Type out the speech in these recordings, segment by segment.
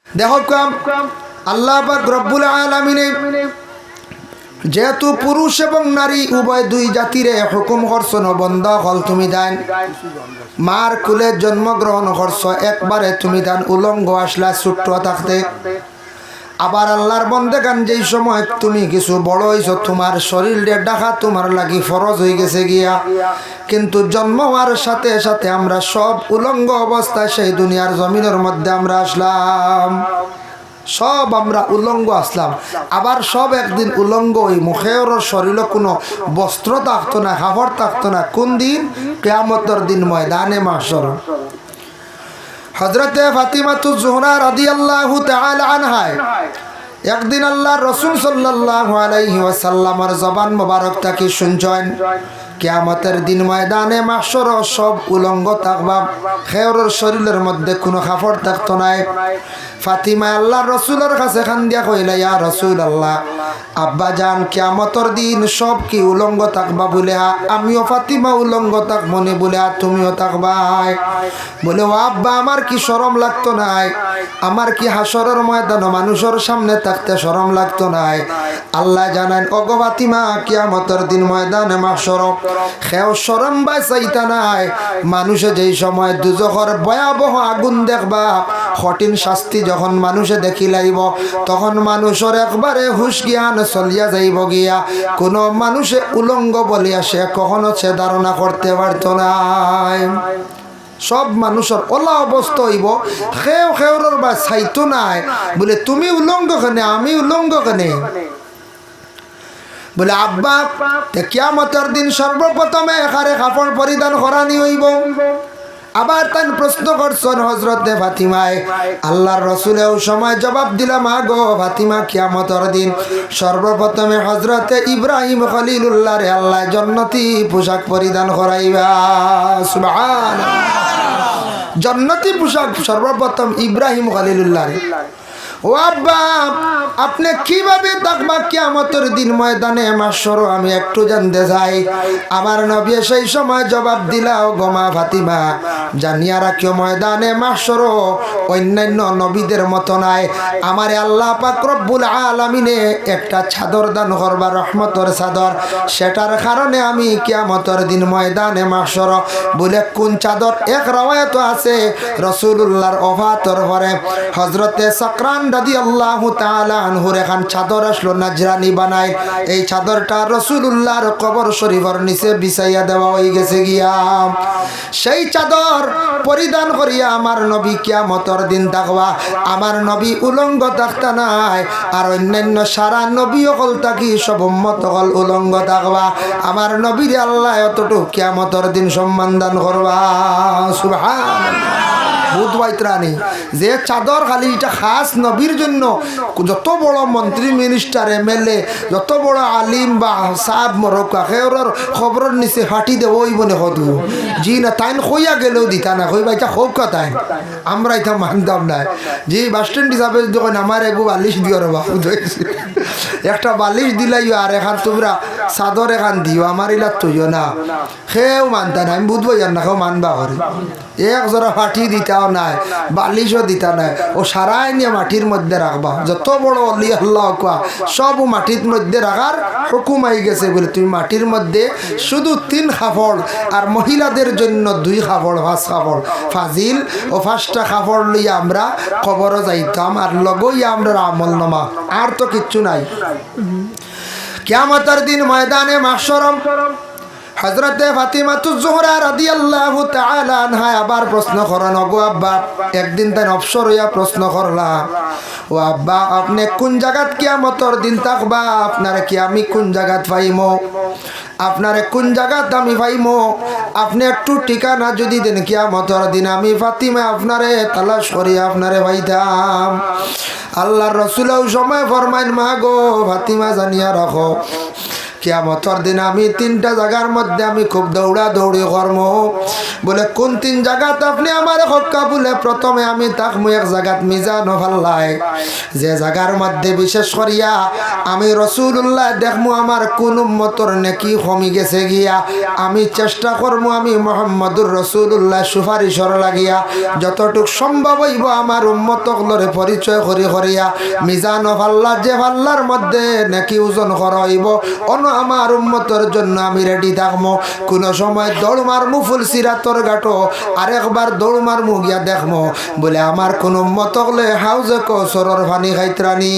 দেখো কাম আল্লাহ পাক রব্বুল আলামিন যেহেতু পুরুষ এবং নারী উভয় দুই জাতিরে হুকুম করছেন বন্দা হল তুমি দান মার কুলে জন্মগ্রহণ করছ একবারে তুমি দান উলঙ্গ আসলা ছোট্ট থাকতে আবার আল্লাহর বন্দেগান যেই সময় তুমি কিছু বড় হইছো তোমার শরীরে ঢাকা তোমার লাগি ফরজ হয়ে গেছে গিয়া কিন্তু জন্ম হওয়ার সাথে সাথে আমরা সব উলঙ্গ অবস্থায় সেই দুনিয়ার জমিনের মধ্যে আমরা আসলাম সব আমরা উলঙ্গ আসলাম আবার সব একদিন উলঙ্গ ওই মুখের শরীরে কোনো বস্ত্র থাকতো না কাপড় থাকতো না কোন দিন কিয়ামতের দিন ময়দানে মাহশর হযরতে ফাতিমাতুজ জোহরা রাদিয়াল্লাহু তাআলা আনহা একদিন আল্লাহর রাসূল সাল্লাল্লাহু আলাইহি ওয়াসাল্লামের জবান মোবারক থেকে শুনছেন কিয়ামতের দিন ময়দানে মাহশর সব উলঙ্গ থাকবা খেয়রের শরীরের মধ্যে কোনো কাপড় থাকতো না ফাতিমা আল্লাহর রাসূলের কাছে কান্দিয়া কইলা ইয়া রাসূলুল্লাহ আব্বা জান কিয়ামতের দিন সব কি উলঙ্গ থাকবা বলে আমিও ফাতিমা উলঙ্গ থাকব নে বলে তুমিও থাকবা বলে ও আব্বা আমার কি শরম লাগতো না আমার কি হাসরের ময়দানে মানুষের সামনে থাকতে শরম লাগতো না আল্লাহ জানেন ওগো ফাতিমা কিয়ামতের দিন ময়দানে মাহশর খেও শরম বাঁচাইতা নাই মানুষে যেই সময় দুজখের ভয়াবহ আগুন দেখবা কঠিন শাস্তি যখন মানুষে দেখি লাইব তখন মানুষের একবারে হুশ জ্ঞান চলিয়া যাইব গিয়া কোনো মানুষে উলঙ্গ বলিয়া সে কখনো সে ধারণা করতে পারত না সব মানুষের ওলা অবস্থা হইব খেও খেওর বা চাইতো নাই বলে তুমি উলঙ্গ কেনে আমি উলঙ্গ কেনে বলে আব্বা কিয়ামতের দিন সর্বপ্রথমে এখানে কাপড় পরিধান করানি হইব আবার তান প্রশ্ন করছেন হযরতে ফাতিমায় আল্লাহর রাসূলেও সময় জবাব দিলাম আগো ফাতিমা কিয়ামতের দিন সর্বপ্রথমে হযরতে ইব্রাহিম খলিলুল্লাহ রে আল্লাহ জান্নাতি পোশাক পরিধান করাইবা সুবহানাল্লাহ জান্নাতি পোশাক সর্বপ্রথম ইব্রাহিম খলিলুল্লাহ রে ও আব্বা আপনি কিভাবে থাকবা কিয়ামতের দিন ময়দানে মাহশর আমি একটু জানতে চাই আমার নবী সেই সময় জবাব দিলাও গোমা ফাতিমা জানিয়া রাখিও ময়দানে মাহশর অন্যান্য নবীদের মতো নাই আমারে আল্লাহ পাক রব্বুল আলামিনে একটা চাদর দান করবা রহমতের চাদর সেটার কারণে আমি কিয়ামতের দিন ময়দানে মাহশর বলে কোন চাদর এক রওয়ায়াত আছে রাসূলুল্লাহর ওফাতের পরে হযরতে সাকরান রাদিয়াল্লাহু তাআলা আনহুর এখন চাদর আসলো নাজরানি বানায় এই চাদরটা রাসূলুল্লাহর কবর শরীফের নিচে বিছাইয়া দেওয়া হয়ে গেছে গিয়া সেই চাদর পরিধান করিয়া আমার নবী কিয়ামতের দিন থাকবা আমার নবী উলঙ্গ থাকতা নাই আর অন্যান্য সারা নবী সকল থাকি সব উম্মত সকল উলঙ্গ থাকবা আমার নবীর আল্লাহ এতটুকু কিয়ামতের দিন সম্মান দান করবা সুবহানাল্লাহ বুধবাইত্রানি যে চাদর খালি এটা খাস নবীর জন্য যত বড় মন্ত্রী মিনিস্টার এমএলএ যত বড় আলিম বা সাহেব মরক্কা খেওর খবরের নিচে ফাটি দেব ওই মনে হদু জি না তাইন কইয়া গেলেও দিতা না কই বাইটা হোক কথায় আমরা এটা মানতাম না জি বাস স্ট্যান্ড হিসাবে যখন আমার একটু বালিশ দিও রবা একটা বালিশ দিলাই আর এখান তোমরা চাদর এখান দিও আমার ইলাত তৈও না সেও মানতা না আমি বুঝবো জান না কেউ মানবা করে এক জোড়া ফাটি দিতাও নাই বালিশও দিতা নাই ও সারাই নিয়ে মাটির মধ্যে রাখবা যত বড় অলি আল্লাহ কোয়া সব মাটির মধ্যে রাখার হুকুম আই গেছে বলে তুমি মাটির মধ্যে শুধু 3 কাপড় আর মহিলাদের জন্য 2 কাপড় 5 কাপড় ফাজিল ও 5টা কাপড় লইয়া আমরা কবরও যাইতাম আর লগইয়া আমরা আমল নামা আর তো কিচ্ছু নাই কিয়ামতের দিন ময়দানে মাহশর হযরতে ফাতিমাতুজ জোহরা রাদিয়াল্লাহু তাআলা আনহা আবার প্রশ্ন করেন ওগো আব্বা একদিন তাই অবসর হইয়া প্রশ্ন করলা ও আব্বা আপনি কোন জায়গাত কিয়ামতের দিন থাকবা আপনারে কি আমি কোন জায়গাত পাইমো আপনারে কোন জায়গাত আমি পাইমো আপনি একটু ঠিকানা যদি দেন কিয়ামতের দিন আমি ফাতিমা আপনারে তালাশ করি আপনারে পাইতাম আল্লাহর রাসূলও সময় ফরমাইন মা গো ফাতিমা জানিয়া রাখো কিয়ামতের দিন আমি তিনটা জায়গার মধ্যে আমি খুব দৌড়া দৌড়ি কর্ম। বলে কোন তিন জায়গাতে আপনি আমার হক্কা? বলে প্রথমে আমি তাকমু এক জায়গাত মিজান ফাল্লায়, যে জায়গার মধ্যে বিশেষ করিয়া আমি রাসূলুল্লাহ দেখমু আমার কোন উম্মতর নেকি কমি গেছে গিয়া, আমি চেষ্টা করবো আমি মুহাম্মদুর রাসূলুল্লাহ সুপারিশর লাগিয়া যতটুক সম্ভব হইব আমার উম্মতগুলোরে পরিচয় করিয়া মিজান ফাল্লা, যে ফাল্লার মধ্যে নেকি ওজন করা হইব অন আমার উম্মতের জন্য আমি রেডি থাকবো। কোন সময় দৌড় মারমু ফুলসিরাতর ঘাটো, আরেকবার দৌড় মারমু গিয়া দেখমো বলে আমার কোন উম্মত হলে হাউজে কৌসরের পানি খাইত্রানি।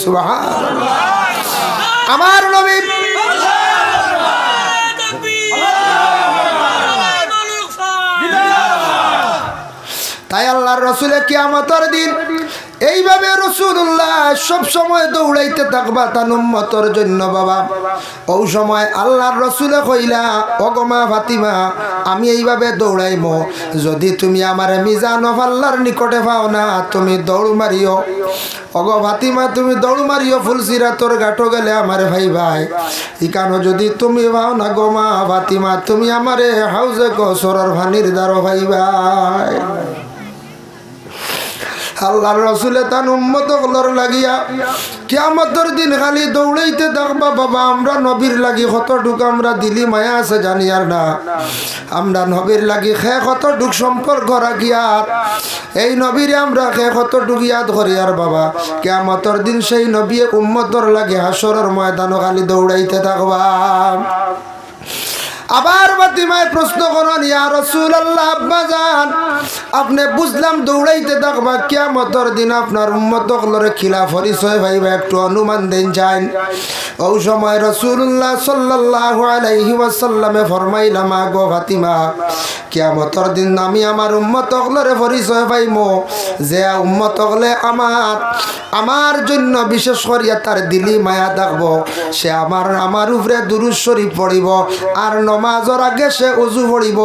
সুবহানাল্লাহ। আমার নবী তাই আল্লাহর রাসূল কিয়ামতের দিন এইভাবে রাসূলুল্লাহ সব সময় দৌড়াইতে থাকবা তার উম্মতের জন্য। বাবা ওই সময় আল্লাহর রাসূলে কইলা, ওগো মা ফাতিমা, আমি এইভাবে দৌড়াইমো, যদি তুমি আমার মিজান ফাল্লার নিকটে পাও না তুমি দৌড় মারিও। ওগো ফাতিমা, তুমি দৌড় মারিও ফুলসিরাতর ঘাটো গেলে আমারে ভাই ভাই, ইকানো যদি তুমি পাও না গো মা ফাতিমা, তুমি আমারে হাউজে কৌসরের পানির দ্বারো ভাই ভাই। আল্লাহর রাসূলে তার উম্মতগুলোর লাগিয়া কিয়ামতের দিন খালি দৌড়াইতে থাকবা। বাবা আমরা নবীর লাগি কতটুক আমরা দিলি মায়া আছে জানি আর না, আমরা নবীর লাগি খে কতটুক সম্পর্ক রাখিয়া এই নবীরে আমরা খে কতটুক ইয়াদ করি। আর বাবা কিয়ামতের দিন সেই নবী উম্মতর লাগি হাসরের ময়দানও খালি দৌড়াইতে থাকবা। আবার ফাতিমায় প্রশ্ন করেন, ইয়া রাসূলুল্লাহ আব্বাজান, আপনি বুঝলাম দৌড়াইতে থাকবা, কিয়ামতের দিন আপনার উম্মতগুলোরে খিলা পরিচয় ভাইবা একটু অনুমান দেন চাইন। ওই সময় রাসূলুল্লাহ সাল্লাল্লাহু আলাইহি ওয়াসাল্লামে ফরমাইলা, মা গো ফাতিমা, কিয়ামতের দিন আমি আমার উম্মতগুলোরে পরিচয় পাইমো যে উম্মতগুলো আমার জন্য বিশেষ করিয়া তার দিলি মায়া থাকবো, সে আমার উপরে দুরূদ শরীফ পড়িব আর নমাজের আগে সে ওযু পড়িব।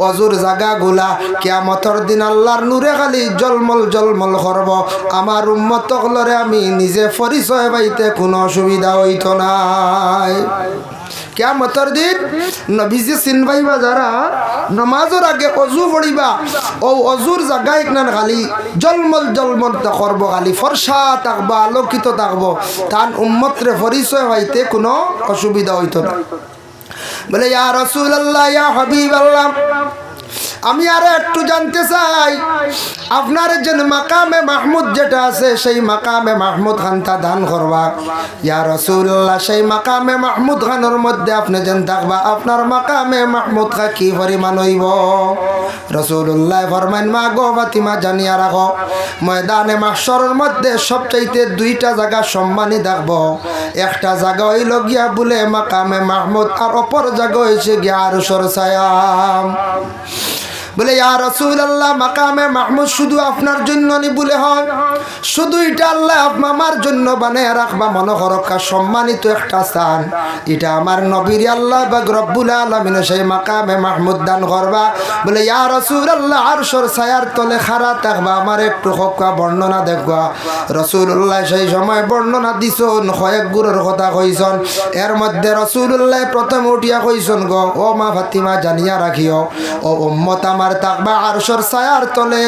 ওযুর জায়গাগুলা কিয়ামতের দিন আল্লাহর নূরে খালি জলমল জলমল করব। আমার উম্মতগুলোরে আমি নিজে পরিচয় পাইতে কোনো অসুবিধা হইত নাই। কিয়ামতের দিন নবীজি চিনবাইবা যারা নমাজের আগে ওযু পড়িবা, ও ওযুর জায়গায় একনান খালি জলমল জলমল করব, খালি ফর্সা থাকবা, আলোকিত থাকবো, তার উম্মতরে পরিচয় পাইতে কোনো অসুবিধা হইত না। বলে ইয়া রাসূলুল্লাহ, ইয়া হাবিবাল্লাহ, আমি আরো একটু জানতে চাই আপনার যে মাকামে মাহমুদ যেটা আছে সেই মাকামে মাহমুদ খানটা দান করবা। ইয়া রাসূলুল্লাহ, সেই মাকামে মাহমুদ খানের মধ্যে আপনি যেন থাকবা, আপনার মাকামে মাহমুদ খা কি পরিমাণ হইব? রাসূলুল্লাহ ফরমাইন, মা গো ফাতিমা, জানিয়া রাখো ময়দানে মাহশরের মধ্যে সবচাইতে দুইটা জায়গা সম্মানী থাকবো। একটা জায়গা হইল গিয়া বলে মাকামে মাহমুদ, আর অপর জায়গা হয়েছে গিয়া আরশের ছায়া। বলে ইয়া রাসূলুল্লাহ, মাকামে মাহমুদ শুধু আপনার জন্য নি বলে হয়, শুধু এটা আল্লাহ আমার জন্য বানায় রাখবা মনে করকা সম্মানিত একটা স্থান, এটা আমার নবীর আল্লাহ বা রব্বুল আলামিন সেই মাকামে মাহমুদ দান করবা। বলে ইয়া রাসূলুল্লাহ, আরশের ছায়ার তলে খাড়া থাকবা, আমার একটু হক্কা বর্ণনা দেখবা। রাসূলুল্লাহ সেই সময় বর্ণনা দিছন, কয়েক গুণের কথা কইছন। এর মধ্যে রাসূলুল্লাহ প্রথম উঠিয়া কইছন, গো ও মা ফাতিমা, জানিয়া রাখিও ও উম্মত আমার থাকবা আরশের ছায়ার তলে,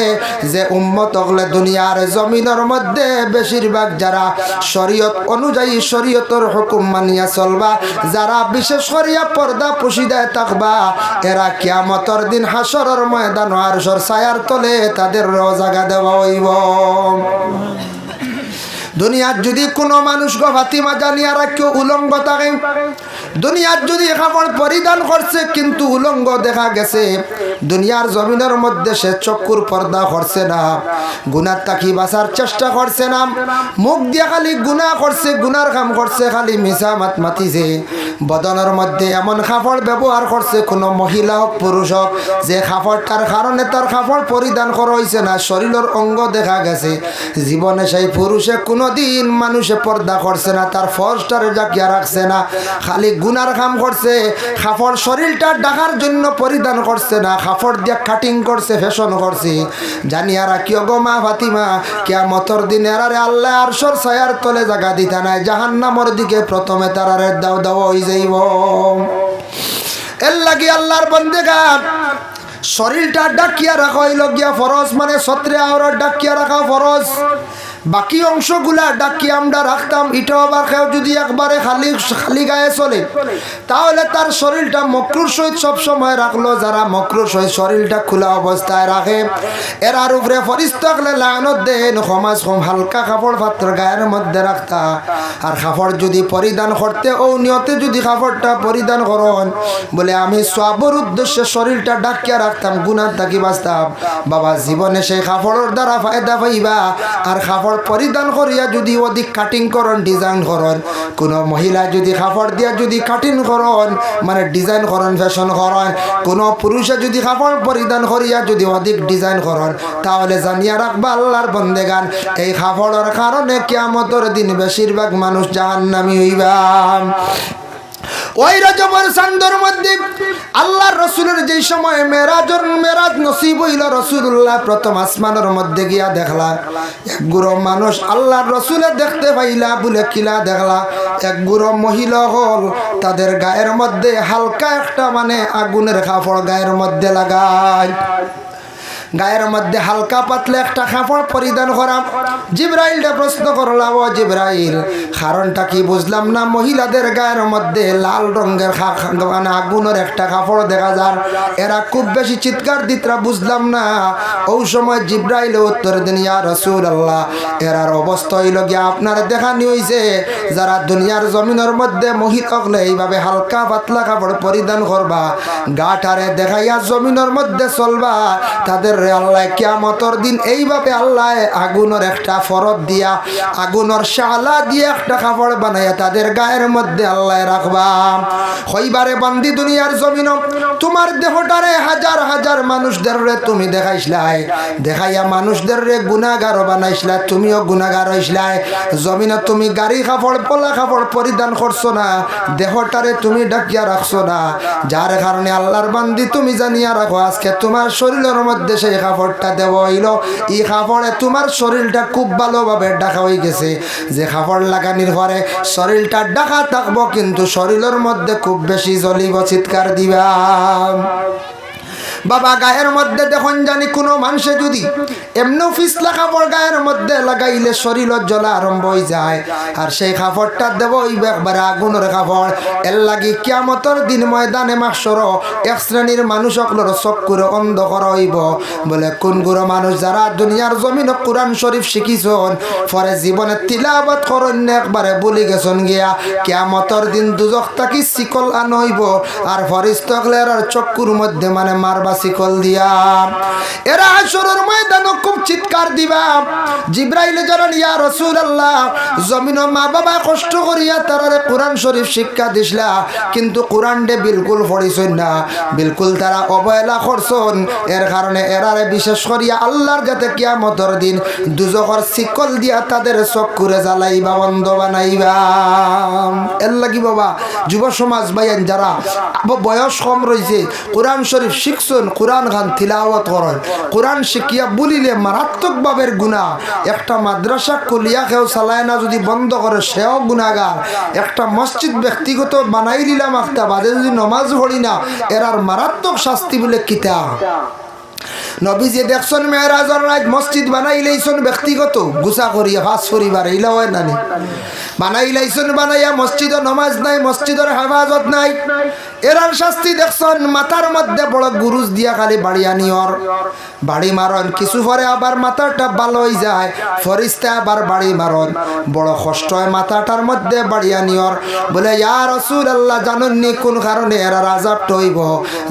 যে উম্মত হলে দুনিয়ার জমিনের মধ্যে বেশিরভাগ যারা শরীয়ত অনুযায়ী শরীয়তের হুকুম মানিয়া চলবা, যারা বিশেষ করিয়া পর্দা পুশিদায় থাকবা, এরা কিয়ামতের দিন হাসরের ময়দান আরশের ছায়ার তলে তাদের জায়গা দেওয়া হইব। দুনিয়ার যদি কোনো মানুষ গো ফাতিমা, জানিয়া রাখিও উলঙ্গ থাকে, দুনিয়ার যদি কাপড় পরিধান করছে কিন্তু উলঙ্গ দেখা গেছে, দুনিয়ার জমিনের মধ্যে সে চক্ষুর পর্দা করছে না, গুনার তাকি বাঁচার চেষ্টা করছে না, মুখ দিয়ে খালি গুনাহ করছে, গুনার কাম করছে, খালি মিছা মাত মাতিছে, বদনের মধ্যে এমন কাপড় ব্যবহার করছে কোনো মহিলা হোক পুরুষ হোক যে কাপড়টার কারণে তার কাপড় পরিধান করা হয়েছে না, শরীরের অঙ্গ দেখা গেছে। জীবনে সেই পুরুষে কোনোদিন মানুষে পর্দা করছে না, তার ফর্সটারে জাকিয়া রাখছে না, খালি গুনার কাম করছে। কাপড় শরীরটা ঢাকার জন্য পরিধান করছে না, কাপড় দিয়ে কাটিং করছে, ফ্যাশন করছে। জানি আর কিয় গো মা ফাতিমা, কিয়ামতের দিন এরারে আল্লাহ আরশের ছায়ার তলে জায়গা দিতে নাই, জাহান্নামের দিকে প্রথমে তারারে দাও দাও হয়ে যাইব। এর লাগি আল্লাহর বান্দেগান শরীরটা ডাকিয়া রাখা হইল গিয়া ফরজ, মানে ছত্রে আওরাত ডাকিয়া রাখা ফরজ। বাকি অংশগুলা ডাকিয়ে আমরা রাখতাম, এটাও আবার কেউ যদি একবারে খালি গায়ে চলে তাহলে তার শরীরটা মকরুর সহিত সবসময় রাখলো। যারা মকরুর সহিত শরীরটা খোলা অবস্থায় রাখে এরার উপরে ফরিস্তাকলে লানত দেন, সমাজ কম হালকা কাপড় পাত্র গায়ের মধ্যে রাখতা। আর কাপড় যদি পরিধান করতে ও নিয়তে যদি কাপড়টা পরিধান করন বলে আমি সবর উদ্দেশ্যে শরীরটা ডাকিয়া রাখতাম, গুনার থাকি বাঁচতাম, বাবা জীবনে সেই কাপড়ের দ্বারা ফায়দা পাইবা। আর কাপড় পরিধান করিয়া যদি অধিক কাটিং করন, ডিজাইন করন, কোনো মহিলা যদি কাপড় দিয়া যদি কাটিং করন মানে ডিজাইন করন, ফ্যাশন করন, কোনো পুরুষে যদি কাপড় পরিধান করিয়া যদি অধিক ডিজাইন করন, তাহলে জানিয়া রাখবা আল্লাহর বন্দেগান এই কাপড়ের কারণে কিয়ামতের দিন বেশিরভাগ মানুষ জাহান্নামী হইবা। ওই রজবের চাঁদের মধ্যে আল্লাহর রাসূলের যেই সময় মেরাজ নসিব হইল, রাসূলুল্লাহ প্রথম আসমানের মধ্যে গিয়া দেখলা এক গুরু মানুষ আল্লাহর রাসূলে দেখতে পাইলা। বলে কিলা দেখলা? এক গুরু মহিলা হল, তাদের গায়ের মধ্যে হালকা একটা মানে আগুনের কাপড় গায়ের মধ্যে লাগায়, গায়ের মধ্যে হালকা পাতলে একটা কাপড় পরিধান করা। জিবরাইলটা প্রশ্ন করলাম, ও জিবরাইল কারণটা কি বুঝলাম না, মহিলাদের গায়ের মধ্যে লাল রঙের মানে আগুনের একটা কাপড় দেখা যায়, এরা খুব বেশি চিৎকার দিতরা বুঝলাম না। ওই সময় জিবরাইল উত্তর দিন, ইয়া রাসূলুল্লাহ এরার অবস্থা হইল গিয়া আপনার দেখানি হইছে যারা দুনিয়ার জমিনের মধ্যে মহিলা এইভাবে হালকা পাতলা কাপড় পরিধান করবা, গাটারে দেখাইয়া জমিনের মধ্যে চলবা, তাদের আল্লাহ কিয়ামতের দিন এইভাবে আল্লাহ আগুনের একটা ফরদ দিয়া আগুনের শালা দিয়ে একটা কাপড় বানাইয়া তাদের গায়ের মধ্যে আল্লাহ রাখবা। হইবারে বান্দি দুনিয়ার জমিন তোমার দেহটারে হাজার হাজার মানুষদের রে তুমি দেখাইছলাই, দেখাইয়া মানুষদের রে গুনাহগার বানাইছলা, তুমিও গুনাহগার হইছলাই। জমিনে তুমি গাড়ি কাপড় পলা কাপড় পরিধান করছো না, দেহটারে তুমি ঢাকিয়া রাখছো না, যার কারণে আল্লাহর বান্দি তুমি জানিয়া রাখো আজকে তোমার শরীরের মধ্যে সেই কাপড়টা দেওয়া হইল, এই কাপড়ে তোমার শরীরটা খুব ভালোভাবে ঢাকা হয়ে গেছে। যে কাপড় লাগানির পরে শরীরটা ঢাকা থাকবো কিন্তু শরীরের মধ্যে খুব বেশি জ্বলিব, চিৎকার দিবা। বাবা গায়ের মধ্যে দেখুন জানি কোনো মানুষে যদি এমনি ফিসলা কাপড় গায়ের মধ্যে লাগাইলে শরীর জ্বলা আরম্ভ হয়ে যায়, আর সেই কাপড়টা দেব একবারে আগুনের কাপড়। এর লাগি কিয়ামতের দিন ময়দানে মাহশর এক শ্রেণীর মানুষ সকলের চক্ষুরে অন্ধ করা হইব। বলে কোন গুরু মানুষ যারা দুনিয়ার জমিন কোরআন শরীফ শিখিছন পরে জীবনে তিলাওয়াত করেন একবারে বলি গেছন গিয়া, কিয়ামতের দিন দুজক থাকি শিকল আন হইব আর ফরিস্তাগলের চক্ষুর মধ্যে মানে মারবা শিকল দিয়া। এরা হাশরের ময়দানে খুব চিৎকার দিবা। জিবরাইল জানান, ইয়া রাসূলুল্লাহ জমিন মা বাবা কষ্ট করিয়া তারারে কোরআন শরীফ শিক্ষা দিছলা, কিন্তু কোরআন দে বিলকুল পড়িছন না, বিলকুল তারা অবহেলা করছন। এর কারণে এরারে বিশেষ করিয়া আল্লাহর যাতে কিয়ামতের দিন দুজকের শিকল দিয়া তাদের চক্ষুরে জ্বালাইবা, বন্ধ বানাইবা। এর লাগি বাবা যুব সমাজ ভাইয়ান যারা বয়স কম রয়েছে কোরআন শরীফ শিখছন, কোরআন গান তিলাওয়াত করেন, কোরআন শিখিয়া বলিলে মারাত্মক ভাবের গুনাহ। একটা মাদ্রাসা কুলিয়া কেউ চালায় না যদি বন্ধ করে সেও গুনাহগার। একটা মসজিদ ব্যক্তিগত বানাই দিলাম একটা বাদে যদি নমাজ পড়ি না এরার মারাত্মক শাস্তি বলে কিতা। নবীজি দেখছেন মেরাজের রাত মসজিদ বানাইলেইছেন ব্যক্তিগত গুছা করিয়া ফাঁস পরিবার ইলা হয় নানি বানাইলেইছেন, বানাইয়া মসজিদে নমাজ নাই, মসজিদের হেফাজত নাই। এরার শাস্তি দেখছেন মাথার মধ্যে বড় গুরুজ দিয়া খালি বাড়ি আনিয়র, বাড়ি মারন, কিছু পরে আবার মাথাটা ভালো হয়ে যায়, ফরিস্তা আবার বাড়ি মারন, বড় কষ্ট হয় মাথাটার মধ্যে বাড়ি আনিয়র। বলে ইয়া রাসূলুল্লাহ জানেননি কোন কারণে এরা আযাব হইব?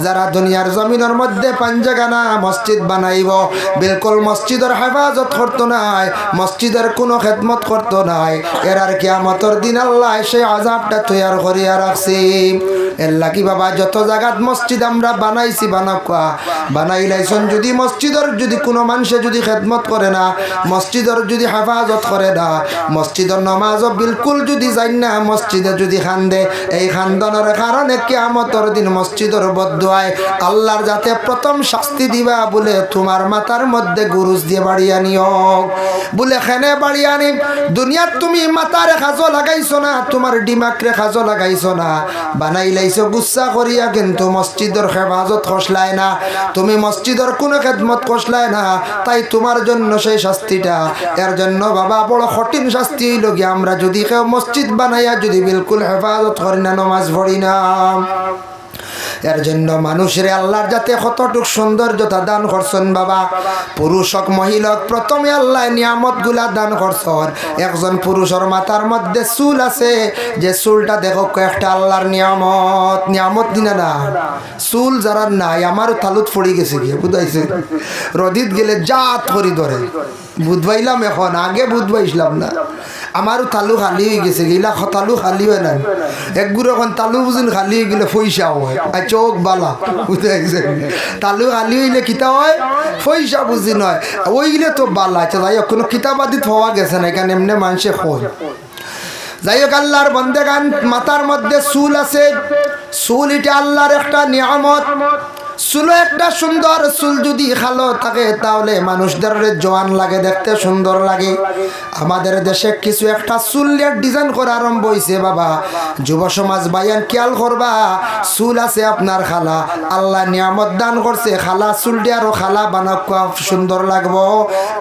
যারা দুনিয়ার জমিনের মধ্যে পাঞ্জাগানা মসজিদ মসজিদ বানাইব বিলকুল মসজিদের হেফাজত করতো নাই, মসজিদের কোনো খেদমত করতো নাই। এর আর কিয়ামতের দিন আল্লাহ সেই আযাবটা তৈয়ার করিয়া রাখছে। এর লাগি বাবা যত জায়গাত মসজিদ আমরা বানাইছি বানাইলাইছন, যদি মসজিদের যদি কোনো মানুষে যদি খেদমত করে না, মসজিদের যদি হেফাজত করে না, মসজিদের নামাজও বিলকুল যদি যাই না, মসজিদে যদি খান্দে, এই খান্দনের কারণে কিয়ামতের দিন মসজিদের বদদুয়ায় আল্লাহর যাতে প্রথম শাস্তি দিবা বলে তোমার মাথার মধ্যে গুরুজ দিয়ে বাড়িয়ে নিও বলে খেনে বাড়িয়ে আনি। দুনিয়াত তুমি মাথারে খাজো লাগাইছো না, তোমার ডিমাকরে খাজো লাগাইছো না, বানাইলাইছো গুচ্ছা করিয়া, কিন্তু মসজিদের হেফাজত খসলায় না, তুমি মসজিদের কোনো খেদমত খসলায় না, তাই তোমার জন্য সেই শাস্তিটা। এর জন্য বাবা বড় কঠিন শাস্তি হইল গিয়ে আমরা যদি কেউ মসজিদ বানাইয়া যদি বিলকুল হেফাজত করি না, নামাজ পড়ি না। এর জন্য মানুষের আল্লাহর যাতে কতটুক সৌন্দর্যতা দান করছেন বাবা, পুরুষ হোক মহিলা হোক, প্রথমে আল্লাহ নিয়ামত গুলা দান করছেন। একজন পুরুষের মাথার মধ্যে চুল আছে, যে চুলটা দেখো একটা আল্লাহর নিয়ামত, নিয়ামত দিনা না। চুল যারা নাই, আমারও তালুত পড়ে গেছে গিয়ে বুঝাইছে, রদিত গেলে জাত করি ধরে বুধবাইলাম, এখন আগে বুধবাইছিলাম না, আমারও তালু খালি হয়ে গেছে, গিলা তালু খালি হয় না, একগুলো এখন তালু বুঝুন খালি হয়ে গেলে পয়সাও হয়, আর চোখ বালা বুঝতে গেছে। তালু খালি হইলে কিতা হয়, পয়সা বুঝি নয়, ওইগুলো তো বালা। আচ্ছা যাই হোক, কোনো কিতাবাদিত হওয়া গেছে না, এখানে এমনি মানুষে কয়। যাই হোক, আল্লাহর বন্দেগান মাথার মধ্যে চুল আছে, চুল এটা আল্লাহর একটা নিয়ামত। চুল একটা সুন্দর, চুল যদি খালো থাকে তাহলে মানুষদের জোয়ান লাগে, দেখতে সুন্দর লাগে। আমাদের দেশে কিছু একটা চুলের ডিজাইন করা আরম্ভ হয়েছে বাবা, যুব সমাজ বায়ান খেয়াল করবা, চুল আছে আপনার খালা, আল্লাহ নিয়ামত দান করছে, খালা চুল দিয়ে আরো খালা বানাক সুন্দর লাগবো।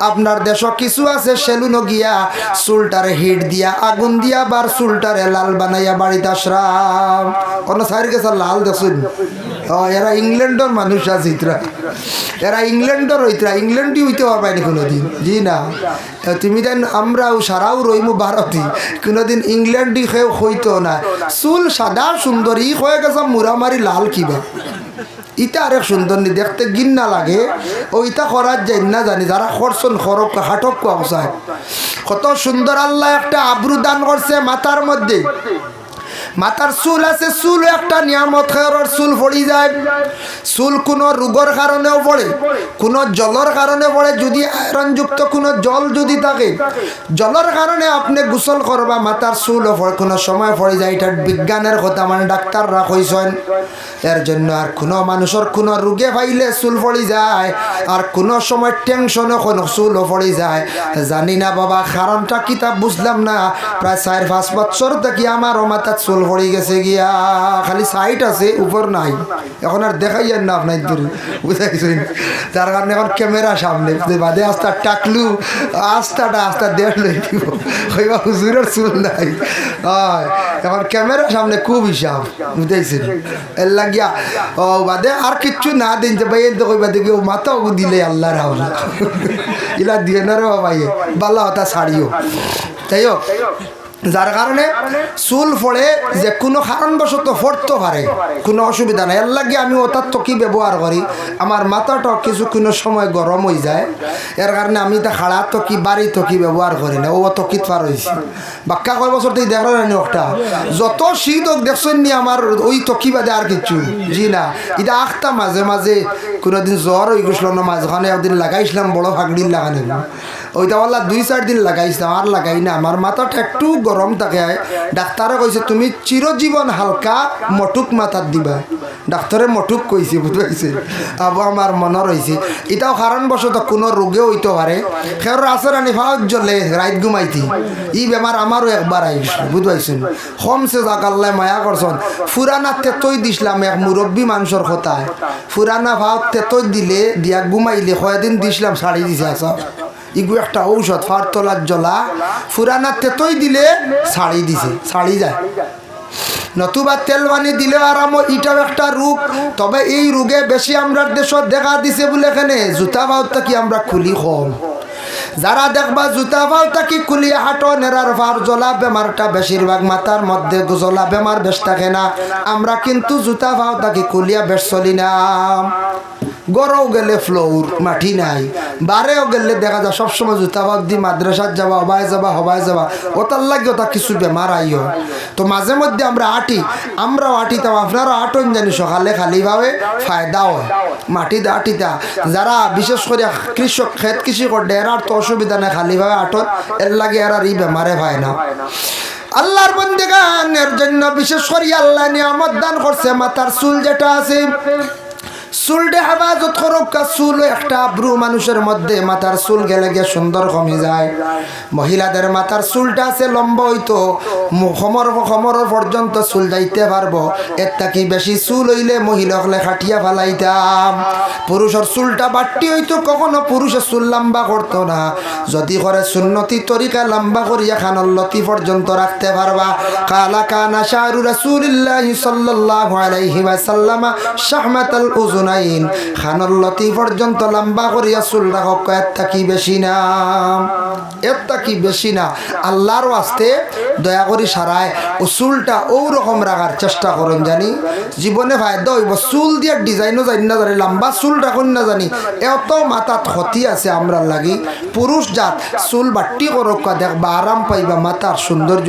আপনার দেশ কিছু আছে সেলুনও গিয়া চুলটারে হিট দিয়া আগুন দিয়া বার চুলটারে লাল বানাইয়া বাড়িতে আসরাম, কোনো সাইড গেছে লাল দেখুন। এরা ইংল্যান্ডের মানুষ আছে, এরা ইংল্যান্ডের হইতরা, ইংল্যান্ডই হইতে পারবাই না কোনোদিন, জি না। তুমি দেন আমরাও সারাও রইমু ভারতী, কোনোদিন ইংল্যান্ডই কেউ হইতো না। চুল সাদা সুন্দরী হয়ে গেছে, মুরামারি লাল কিবা, ইটা আরেক সুন্দর নি দেখতে গিন্না লাগে, ওইটা করার যাই না জানি, যারা খরচন খরক হাটক কোয়াশায় কত সুন্দর আল্লাহ একটা আব্রু দান করছে মাথার মধ্যে। মাথার চুল আছে, চুল একটা নিয়ামত, খেয়র চুল পড়ি যায়। চুল কোনো রোগের কারণেও পড়ে, কোনো জলের কারণে পড়ে, যদি আয়রনযুক্ত কোনো জল যদি থাকে, জলের কারণে আপনি গোসল করবা, মাথার চুলও কোনো সময় পড়ে যায়। এটা বিজ্ঞানের কথা, মানে ডাক্তাররা কইছেন। এর জন্য আর কোনো মানুষের কোনো রোগে পাইলে চুল পড়ি যায়, আর কোনো সময় টেনশনে কোনো চুলও পড়ি যায়। জানি না বাবা কারণটা কিতা বুঝলাম না, প্রায় 4-5 বছর থেকে আমারও মাথার চুল পড়ে গেছে গিয়া, খালি সাইড আছে উপর নাই, এখন আর দেখাই যায় না আপনার দূরে বুঝাইছেন। যার কারণে এখন ক্যামেরা সামনে বাদে আস্তা টাকলু আস্তা দেড় লইব, হইবা হুজুরের চুল নাই, হয় এখন ক্যামেরা সামনে খুব হিসাব বুঝাইছেন। এর লাগিয়া ও বাদে আর কিচ্ছু না দিন যে ভাই এতে কইবা দেখি ও মাথা দিলে আল্লাহ রাহলা ইলা দিয়ে না রে বাবা, বাল্লা হতা ছাড়িও। যাই হোক, যার কারণে চুল ফড়ে যে কোনো কারণবশত ফড়তে পারে, কোনো অসুবিধা নাই। এর লাগে আমি ওটার তকি ব্যবহার করি, আমার মাথাটা কিছু কোনো সময় গরম হয়ে যায়, এর কারণে আমি তা খাড়া তকি বাড়ি তকি ব্যবহার করি না, ও তকিত পার হয়েছি বাক্কা কয় বছর থেকে দেখা না ওটা, যত শীত হোক দেখছেন নি আমার ওই তকি বাদে আর কিছু, জি না। এটা আখতা মাঝে মাঝে কোনোদিন জ্বর হয়ে গেছিল না, মাঝখানে একদিন লাগাইছিলাম বড় ফাঁকড়ির লাগানো, ওইটা বললা 2-4 দিন লাগাইছিলাম, আর লাগাই না, আমার মাথাটা একটু গরম থাকে। ডাক্তারে কইছে তুমি চিরজীবন হালকা মটুক মাথার দিবা, ডাক্তারে মটুক কইছে বুঝতে, আবু আমার মনে রয়েছে। এটাও কারণবশত কোনো রোগেও হইতে পারে, খের আছে রানি ফাউজ জ্বলে রাইত ঘুমাইতি, ই বেমার আমারও একবার আইসল বুঝতে, কমসে যাক আল্লাহ মায়া করছেন। ফুরানা তেতই দিছিলাম এক মুরব্বী মানুষের কথায়, ফুরানা ভাও তেতই দিলে দিয়া ঘুমাইলে কয়েকদিন দিছিলাম, ছাড়ি দিছে আসা ইগু একটা ঔষধ, ফার তোলার জ্বলা, ফুরানা তেতই দিলে ছাড়ি দিছে, ছাড়ি যায়। নতুবা তেল পানি দিলে আরাম, এটাও একটা রোগ। তবে এই রোগে বেশি আমরা দেশত দেখা দিছে বলে এখানে জুতা পাওতা কি আমরা খুলি কম, যারা দেখবা জুতা পাওতা কি খুলি হাঁটো নেড়ার ভার জ্বলা বেমারটা বেশিরভাগ মাথার মধ্যে জ্বলা বেমার বেশ থাকে না। আমরা কিন্তু জুতা পাওতা কি খুলিয়া বেশ চলি না, গড়ও গেলে ফ্লোর মাটি নাই, বারেও গেলে দেখা যায় সবসময় জুতা বাগ দি মাদ্রাসাত যাবা, হবাই যাবা ওটার লাগে ওটা কিছু বেমার আইও। তো মাঝে মধ্যে আমরা আমরাও আটিতাম, আপনারাও আটন জানি সকালে খালিভাবে ফায়দা হয় মাটিতে আটিতা। যারা বিশেষ করে কৃষক ক্ষেত কৃষি করে এরার তো অসুবিধা নেই, খালিভাবে আটন এর লাগে এরার এই বেমারে পায় না। আল্লাহর বান্দাগণের জন্য বিশেষ করে আল্লাহ নিয়ামত দান করছে। মাথার চুল যেটা আছে, চুলটা হেফাজত করুক। চুল একটা আব্রু মানুষের মধ্যে, মাথার চুল গেলে গিয়ে সুন্দর কমে যায়। মহিলাদের মাথার চুলটা আছে লম্বা হইতো খমর পর্যন্ত চুল যাইতে পারবো, এর থাকি বেশি চুল হইলে মহিলা হলে খাটিয়া ফেলাইতাম। পুরুষের চুলটা বাড়তি হইতো, কখনো পুরুষের চুল লম্বা করতো না। যদি করে সুন্নতি তরিকা লম্বা করিয়া খানর লতি পর্যন্ত রাখতে পারবা। কালা কানা শাহরু রাসূলিল্লাহি সাল্লাল্লাহু আলাইহি ওয়াসাল্লাম শাহমাতাল উযুনাইন, খানর লতি পর্যন্ত লম্বা করিয়া চুল রাখো। এর থাকি বেশি না, এর থাকি বেশি না। আল্লাহর ওয়াস্তে দয়া করি সারায় ও চুলটা ও রকম রাখার চেষ্টা করুন। জানি জীবনে ফায়দা হইব। চুল দিয়ে ডিজাইনও জানি না, জানি লম্বা চুল রাখুন না, জানি এত মাথাত ক্ষতি আছে আমরা লাগি। পুরুষ জাত চুল বাট্টি করুক, দেখবা আরাম পাইবা, মাথার সৌন্দর্য।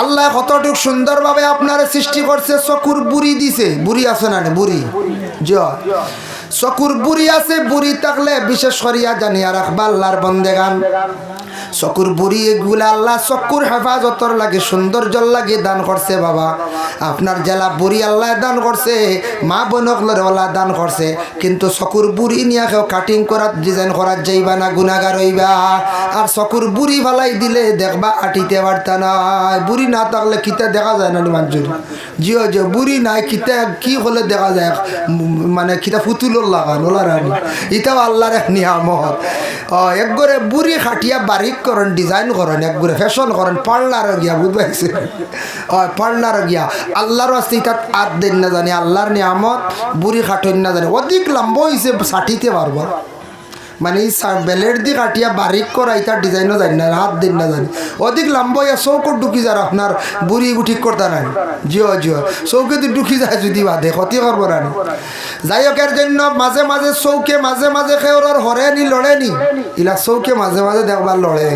আল্লাহ কতটুক সুন্দরভাবে আপনার সৃষ্টি করছে। চকুর বুড়ি দিছে, বুড়ি আছে না বুড়ি, চকুর বুড়ি আছে। বুড়ি থাকলে বিশেষ করিয়া জানিয়া রাখবা আল্লাহর বন্দেগান, চকুর বুড়ি এগুলা আল্লাহ চকুর হেফাজতর লাগে, সৌন্দর্যর লাগে দান করছে। বাবা আপনার জেলা বুড়ি আল্লাহ দান করছে, মা বোনকলের আল্লাহ দান করছে, কিন্তু চকুর বুড়ি নিয়ে কেউ কাটিং করার ডিজাইন করার যাইবা না, গুণাগার হইবা। আর চকুর বুড়ি ফালাই দিলে দেখবা আটিতে পারতা নাই। বুড়ি না থাকলে কিতা দেখা যায় না মানুষের, জিও জিও বুড়ি নাই কিতা কি হলে দেখা যায়, মানে কিতা ফুতুলোর লাগান ওলা রানি, ইটাও আল্লাহর এক নিয়ামত। একগরে বুড়ি খাটিয়া বারিক করেন, ডিজাইন করেন, একগরে ফ্যাশন করেন, পার্লার গিয়া বুঝবাইছে, পার্লার গিয়া আল্লাহর আসতে ইটা আর দেন না জানি, আল্লাহর নিয়ামত বুড়ি খাটেন না জানি। অধিক লম্বা হয়েছে ছাটিতে পারবো, মানে বেলের দিয়ে কাটিয়া বারিক করা ইটার ডিজাইনও জানি না, হাত দিন না জানি। অধিক লম্বা হইয়া চৌকট ঢুকি যায় আপনার বুড়ি ঠিক করতে নাই, জিও জিও চৌকে ঢুকি যায় যদি বাদে ক্ষতি করবো না। যাই হোক, এর জন্য মাঝে মাঝে চৌকে মাঝে মাঝে খেওর হরে নি লড়ে নি, ইলা চৌকে মাঝে মাঝে দেখবার লড়ে।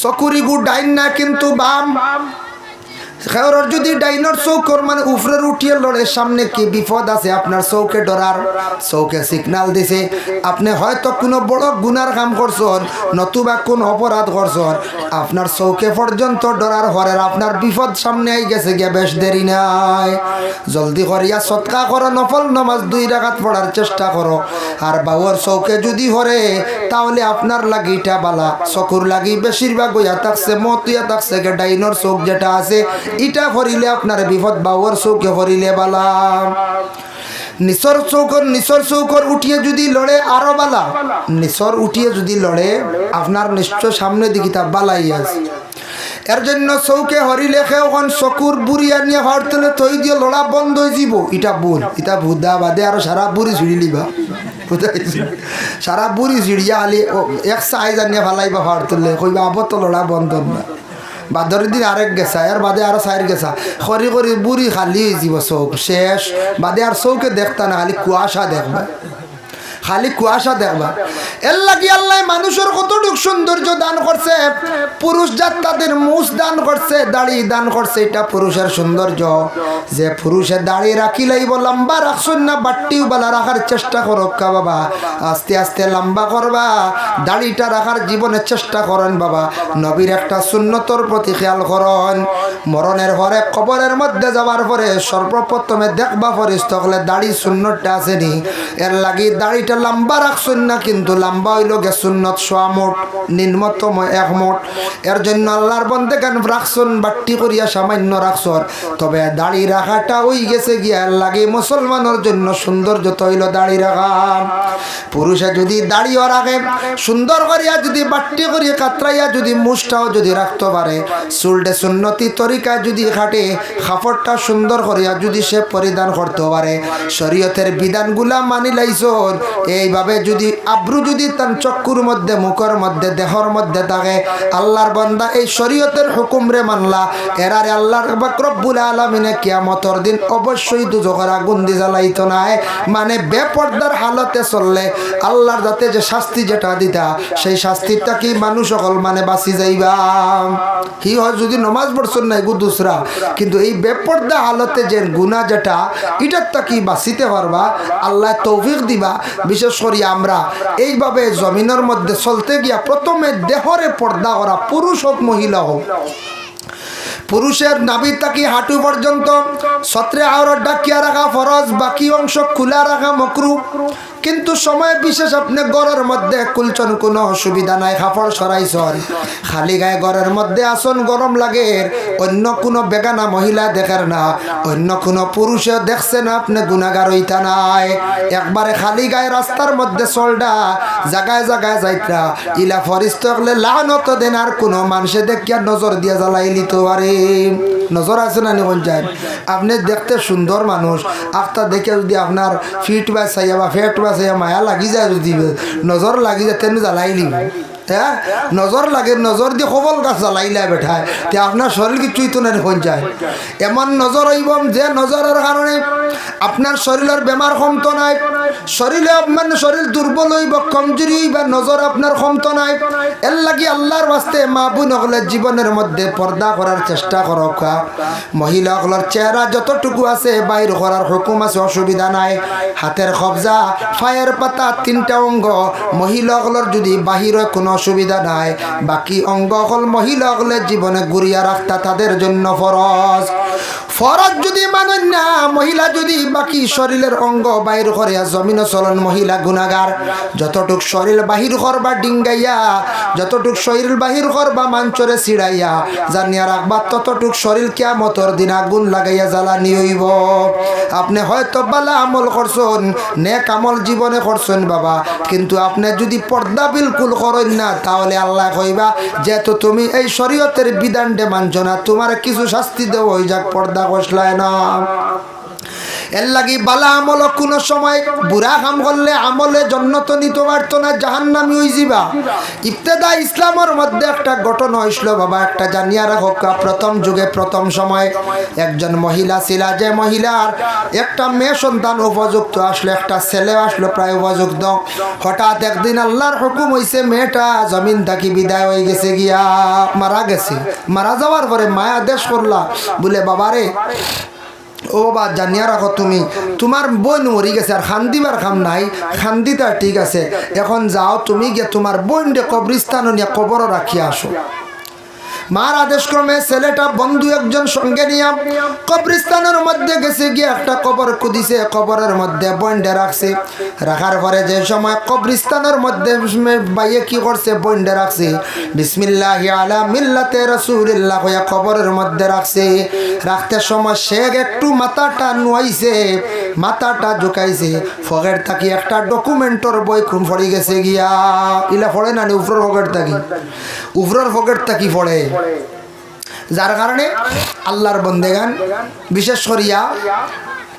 চকুরি গু ডাইন না কিন্তু বাম, খেওর যদি ডাইনর চৌকর মানে উফরের উঠিয়ে লড়ে, সামনে কি বিপদ আছে আপনার চৌকে ডরার, চৌকে সিগনাল দিছে। আপনি হয়তো কোনো বড় গুনার কাম করছেন, নতুবা কোন অপরাধ করছেন, আপনার চৌকে পর্যন্ত ডরার হরের আপনার বিপদ সামনে আই গেছে গিয়া, বেশ দেরি নাই। জলদি করিয়া সৎকা করো, নফল নামাজ 2 রাকাত পড়ার চেষ্টা করো। আর বাবুর চৌকে যদি হরে তাহলে আপনার লাগি এটা বালা, চকুর লাগি বেশিরভাগ হইয়া থাকছে মত হইয়া থাকছে ডাইনর চৌক যেটা আছে ইটা ভরিলে আপনার বিপদ, বাবুর চৌকে ভরিলে বালা। নিচর চৌকর উঠিয়ে যদি লড়ে আরো বালা, নিচর উঠিয়ে যদি লড়ে আপনার নিশ্চয় সামনে দিকে তা বালাই আছে। এর জন্য চৌকে হরিলে এখন চকুর বুড়ি আনিয়া ভারতলে থই দিয়ে লড়া বন্ধ হয়ে যাব। ইটা ভুল, ইটা ভুদা বাদে আরো সারা বুড়ি ছিঁড়ি লিবা, সারা বুড়ি ছিঁড়িয়া আলি এক সাইজ আনিয়া ভালাইবা ভারতলে, কইবা আবার তো লড়া বন্ধ না। বাদরের দিন আরেক গেছা, এর বাদে আরো সাইড গেছা, খরি খরি বুড়ি খালি হয়ে যাব, চৌক শেষ। বাদে আর চৌকে দেখতা না, খালি কুয়াশা দেখবা, খালি কুয়াশা দেখবা। এর লাগি আল্লাহ মানুষের কতটুক সৌন্দর্য দান করছে। পুরুষ জাত তাদের মুছ দান করছে, দাড়ি দান করছে, এটা পুরুষের সৌন্দর্য। যে পুরুষের দাড়ি রাখি লাইব, লম্বা রাখছেন না বাট্টিও বালা রাখার চেষ্টা করো কা বাবা, আস্তে আস্তে লম্বা করবা, দাড়িটা রাখার জীবনের চেষ্টা করেন বাবা। নবীর একটা সুন্নতর প্রতি খেয়াল করেন, মরণের পরে কবরের মধ্যে যাওয়ার পরে সর্বপ্রথমে দেখবা ফরিস্ত হলে দাড়ি সুন্নতটা আসেনি। এর লাগি দাড়িটা লম্বা রাখছেন না, কিন্তু লম্বা হইল গে সুন্নত 100 মুঠ, নিম্নতম 1 মুঠ। এর জন্য আল্লাহর বন্দে গান রাখছেন বাট্টি করিয়া সামান্য রাখছর, তবে দাড়ি রাখাটা ওই গেছে গিয়া লাগে মুসলমানের জন্য সৌন্দর্য হইল দাড়ি রাখা। পুরুষে যদি দাড়িও রাখে সুন্দর করিয়া, যদি বাট্টি করিয়া কাতরাইয়া যদি মুছটাও যদি রাখতে পারে, চুলটে সুন্নতি তরিকায় যদি খাটে, কাপড়টা সুন্দর করিয়া যদি সে পরিধান করতে পারে, শরীয়তের বিধানগুলা মানি লাইছর, এইভাবে যদি আব্রু যদি তার চক্ষুর মধ্যে মুখের মধ্যে দেহর মধ্যে থাকে আল্লাহর বান্দা এই শরীয়তের হুকুম রে মানলা এরারে আল্লাহর রব্বুল আলামিনে কিয়ামতের দিন অবশ্যই দুজখের আগুন দিয়ে জ্বালাইতো না। মানে বেপর্দার হালতে চললে আল্লাহর যাতে যে শাস্তি যেটা দিতা সেই শাস্তিটা কি মানুষ সকল মানে বাঁচি যাইবা। কি হয় যদি নমাজ পড়ছেন না এগু দুসরা, কিন্তু এই বেপর্দা হালতে যে গুনাহ যেটা এটার কি বাঁচিতে পারবা আল্লাহ তৌফিক দিবা। বিশেষ করে আমরা এইভাবে জমিনের মধ্যে চলতে গিয়া প্রথমে দেহরে পর্দা করা, পুরুষ হোক মহিলা হোক, পুরুষের নাভি থাকি হাঁটু পর্যন্ত সত্রে আওরত ডাকিয়া রাখা ফরজ, বাকি অংশ খোলা রাখা মাকরুহ। কিন্তু সময় বিশেষ আপনি ঘরের মধ্যে কুলচন কোনো অসুবিধা নাই, কাপড় সরাইছন, খালি গায়ে ঘরের মধ্যে আসন, গরম লাগে, অন্য কোনো বেগানা মহিলা দেখের না, অন্য কোনো পুরুষে দেখছে না, আপনি গুনাহগার হইতা নাই। একবারে খালি গায়ে রাস্তার মধ্যে চলডা, জায়গায় জায়গায় যাইতা ইলা ফরিস্ত হলে লানত দেন, আর কোনো মানুষে দেখিয়া নজর দিয়ে জ্বালাই লিতে পারে। নজর আছে না নিকন যায়, আপনি দেখতে সুন্দর মানুষ, আখটা দেখে যদি আপনার ফিট বা চাইয়া বা ফেট বা চাইয়া মায়া লাগি যায়, যদি নজর লাগি যায় তেমনি জ্বালাই লিব। হ্যাঁ, নজর লাগে, নজর দিয়ে কবল গাছ জ্বালাইলে বেঠায় তে আপনার শরীর কিছুই তো না হয়ে যায়। এমন নজর হইব যে নজরের কারণে আপনার শরীরের বেমার কমতো নাই, শরীরে মানে শরীর দুর্বল হইব, কমজোরি হইব, নজর আপনার কমতো নাই। এর লাগি আল্লাহর বাস্তে মা বোন হলে জীবনের মধ্যে পর্দা করার চেষ্টা করক। মহিলা হলের চেহারা যতটুকু আছে বাইর করার হুকুম আছে, অসুবিধা নাই। হাতের কবজা, পায়ের পাতা, 3টা অঙ্গ মহিলা হলের যদি বাহিরে কোনো অসুবিধা নাই, বাকি অঙ্গ হল মহিলা হলে জীবনে ঘুরিয়া রাখতা তাদের জন্য ফরজ। ফরজ যদি মানেন না, মহিলা যদি বাকি শরীরের অঙ্গ বাইর করে জমিন চলন, মহিলা গুনাহগার। যতটুক শরীর বাহির করবা ডিঙ্গাইয়া, যতটুক শরীর বাহির করবা মাঞ্চরে ছিড়াইয়া, জানিয়া রাখবা ততটুক শরীর কিয়ামতের দিন আগুন লাগাইয়া জ্বালানি হইব। আপনি হয়তো বালা আমল করছেন, নেক আমল জীবনে করছেন বাবা, কিন্তু আপনি যদি পর্দা বিলকুল করেন না, তাহলে আল্লাহ কইবা যেহেতু তুমি এই শরীয়তের বিধানটা মানছ না, তোমার কিছু শাস্তি দেওয়া হয়ে যাক, পর্দা কষলায় না। এর লাগি বালা আমল কোনো সময় বুড়া কাম করলে আমলে জন্নত নিতে পারতো না, জাহান্নামী হয়ে যাবা। ইবতেদা ইসলামের মধ্যে একটা ঘটনা হয়েছিল বাবা, একটা জানিয়া রাখো। প্রথম যুগে প্রথম সময় একজন মহিলা ছিল, যে মহিলার একটা মেয়ে সন্তান উপযুক্ত আসলো, একটা ছেলে আসলো প্রায় উপযুক্ত। হঠাৎ একদিন আল্লাহর হুকুম হয়েছে মেয়েটা জমিন থাকি বিদায় হয়ে গেছে, গিয়া মারা গেছে। মারা যাওয়ার পরে মায়া আদেশ করলা, বলে বাবারে ও বাবা জানিয়া রাখো, তুমি তোমার বোন মরি গেছে, আর খান্দিবার খাম নাই, খান্দিতা ঠিক আছে, এখন যাও তুমি গিয়ে তোমার বোনকে কবরস্থান নিয়ে কবর রাখিয়া আসো। মার আদেশ ক্রমে ছেলেটা বন্ধু একজন সঙ্গে নিয়ে কবরস্থানের মধ্যে গেছে, গিয়ে একটা কবর খুদিছে, কবরের মধ্যে বন্ডে রাখছে। রাখার পরে যে সময় কবরস্থানের মধ্যে বাইয়ে কি করছে, বন্ডে রাখছে, বিসমিল্লাহি আলা মিল্লাতে রাসূলিল্লাহ হইয়া কবরের মধ্যে রাখছে। রাখতে সময় সে একটু মাথাটা নুয়াইছে, মাথাটা ঝুঁকাইছে, ফকেট থাকি একটা ডকুমেন্টর বই খুন পড়ে গেছে গিয়া। ইলা পড়ে না উপরের ফকেট থাকি, উপরের ফকেট থাকি পড়ে, যার কারণে আল্লাহর বন্দেগান বিশেষ করিয়া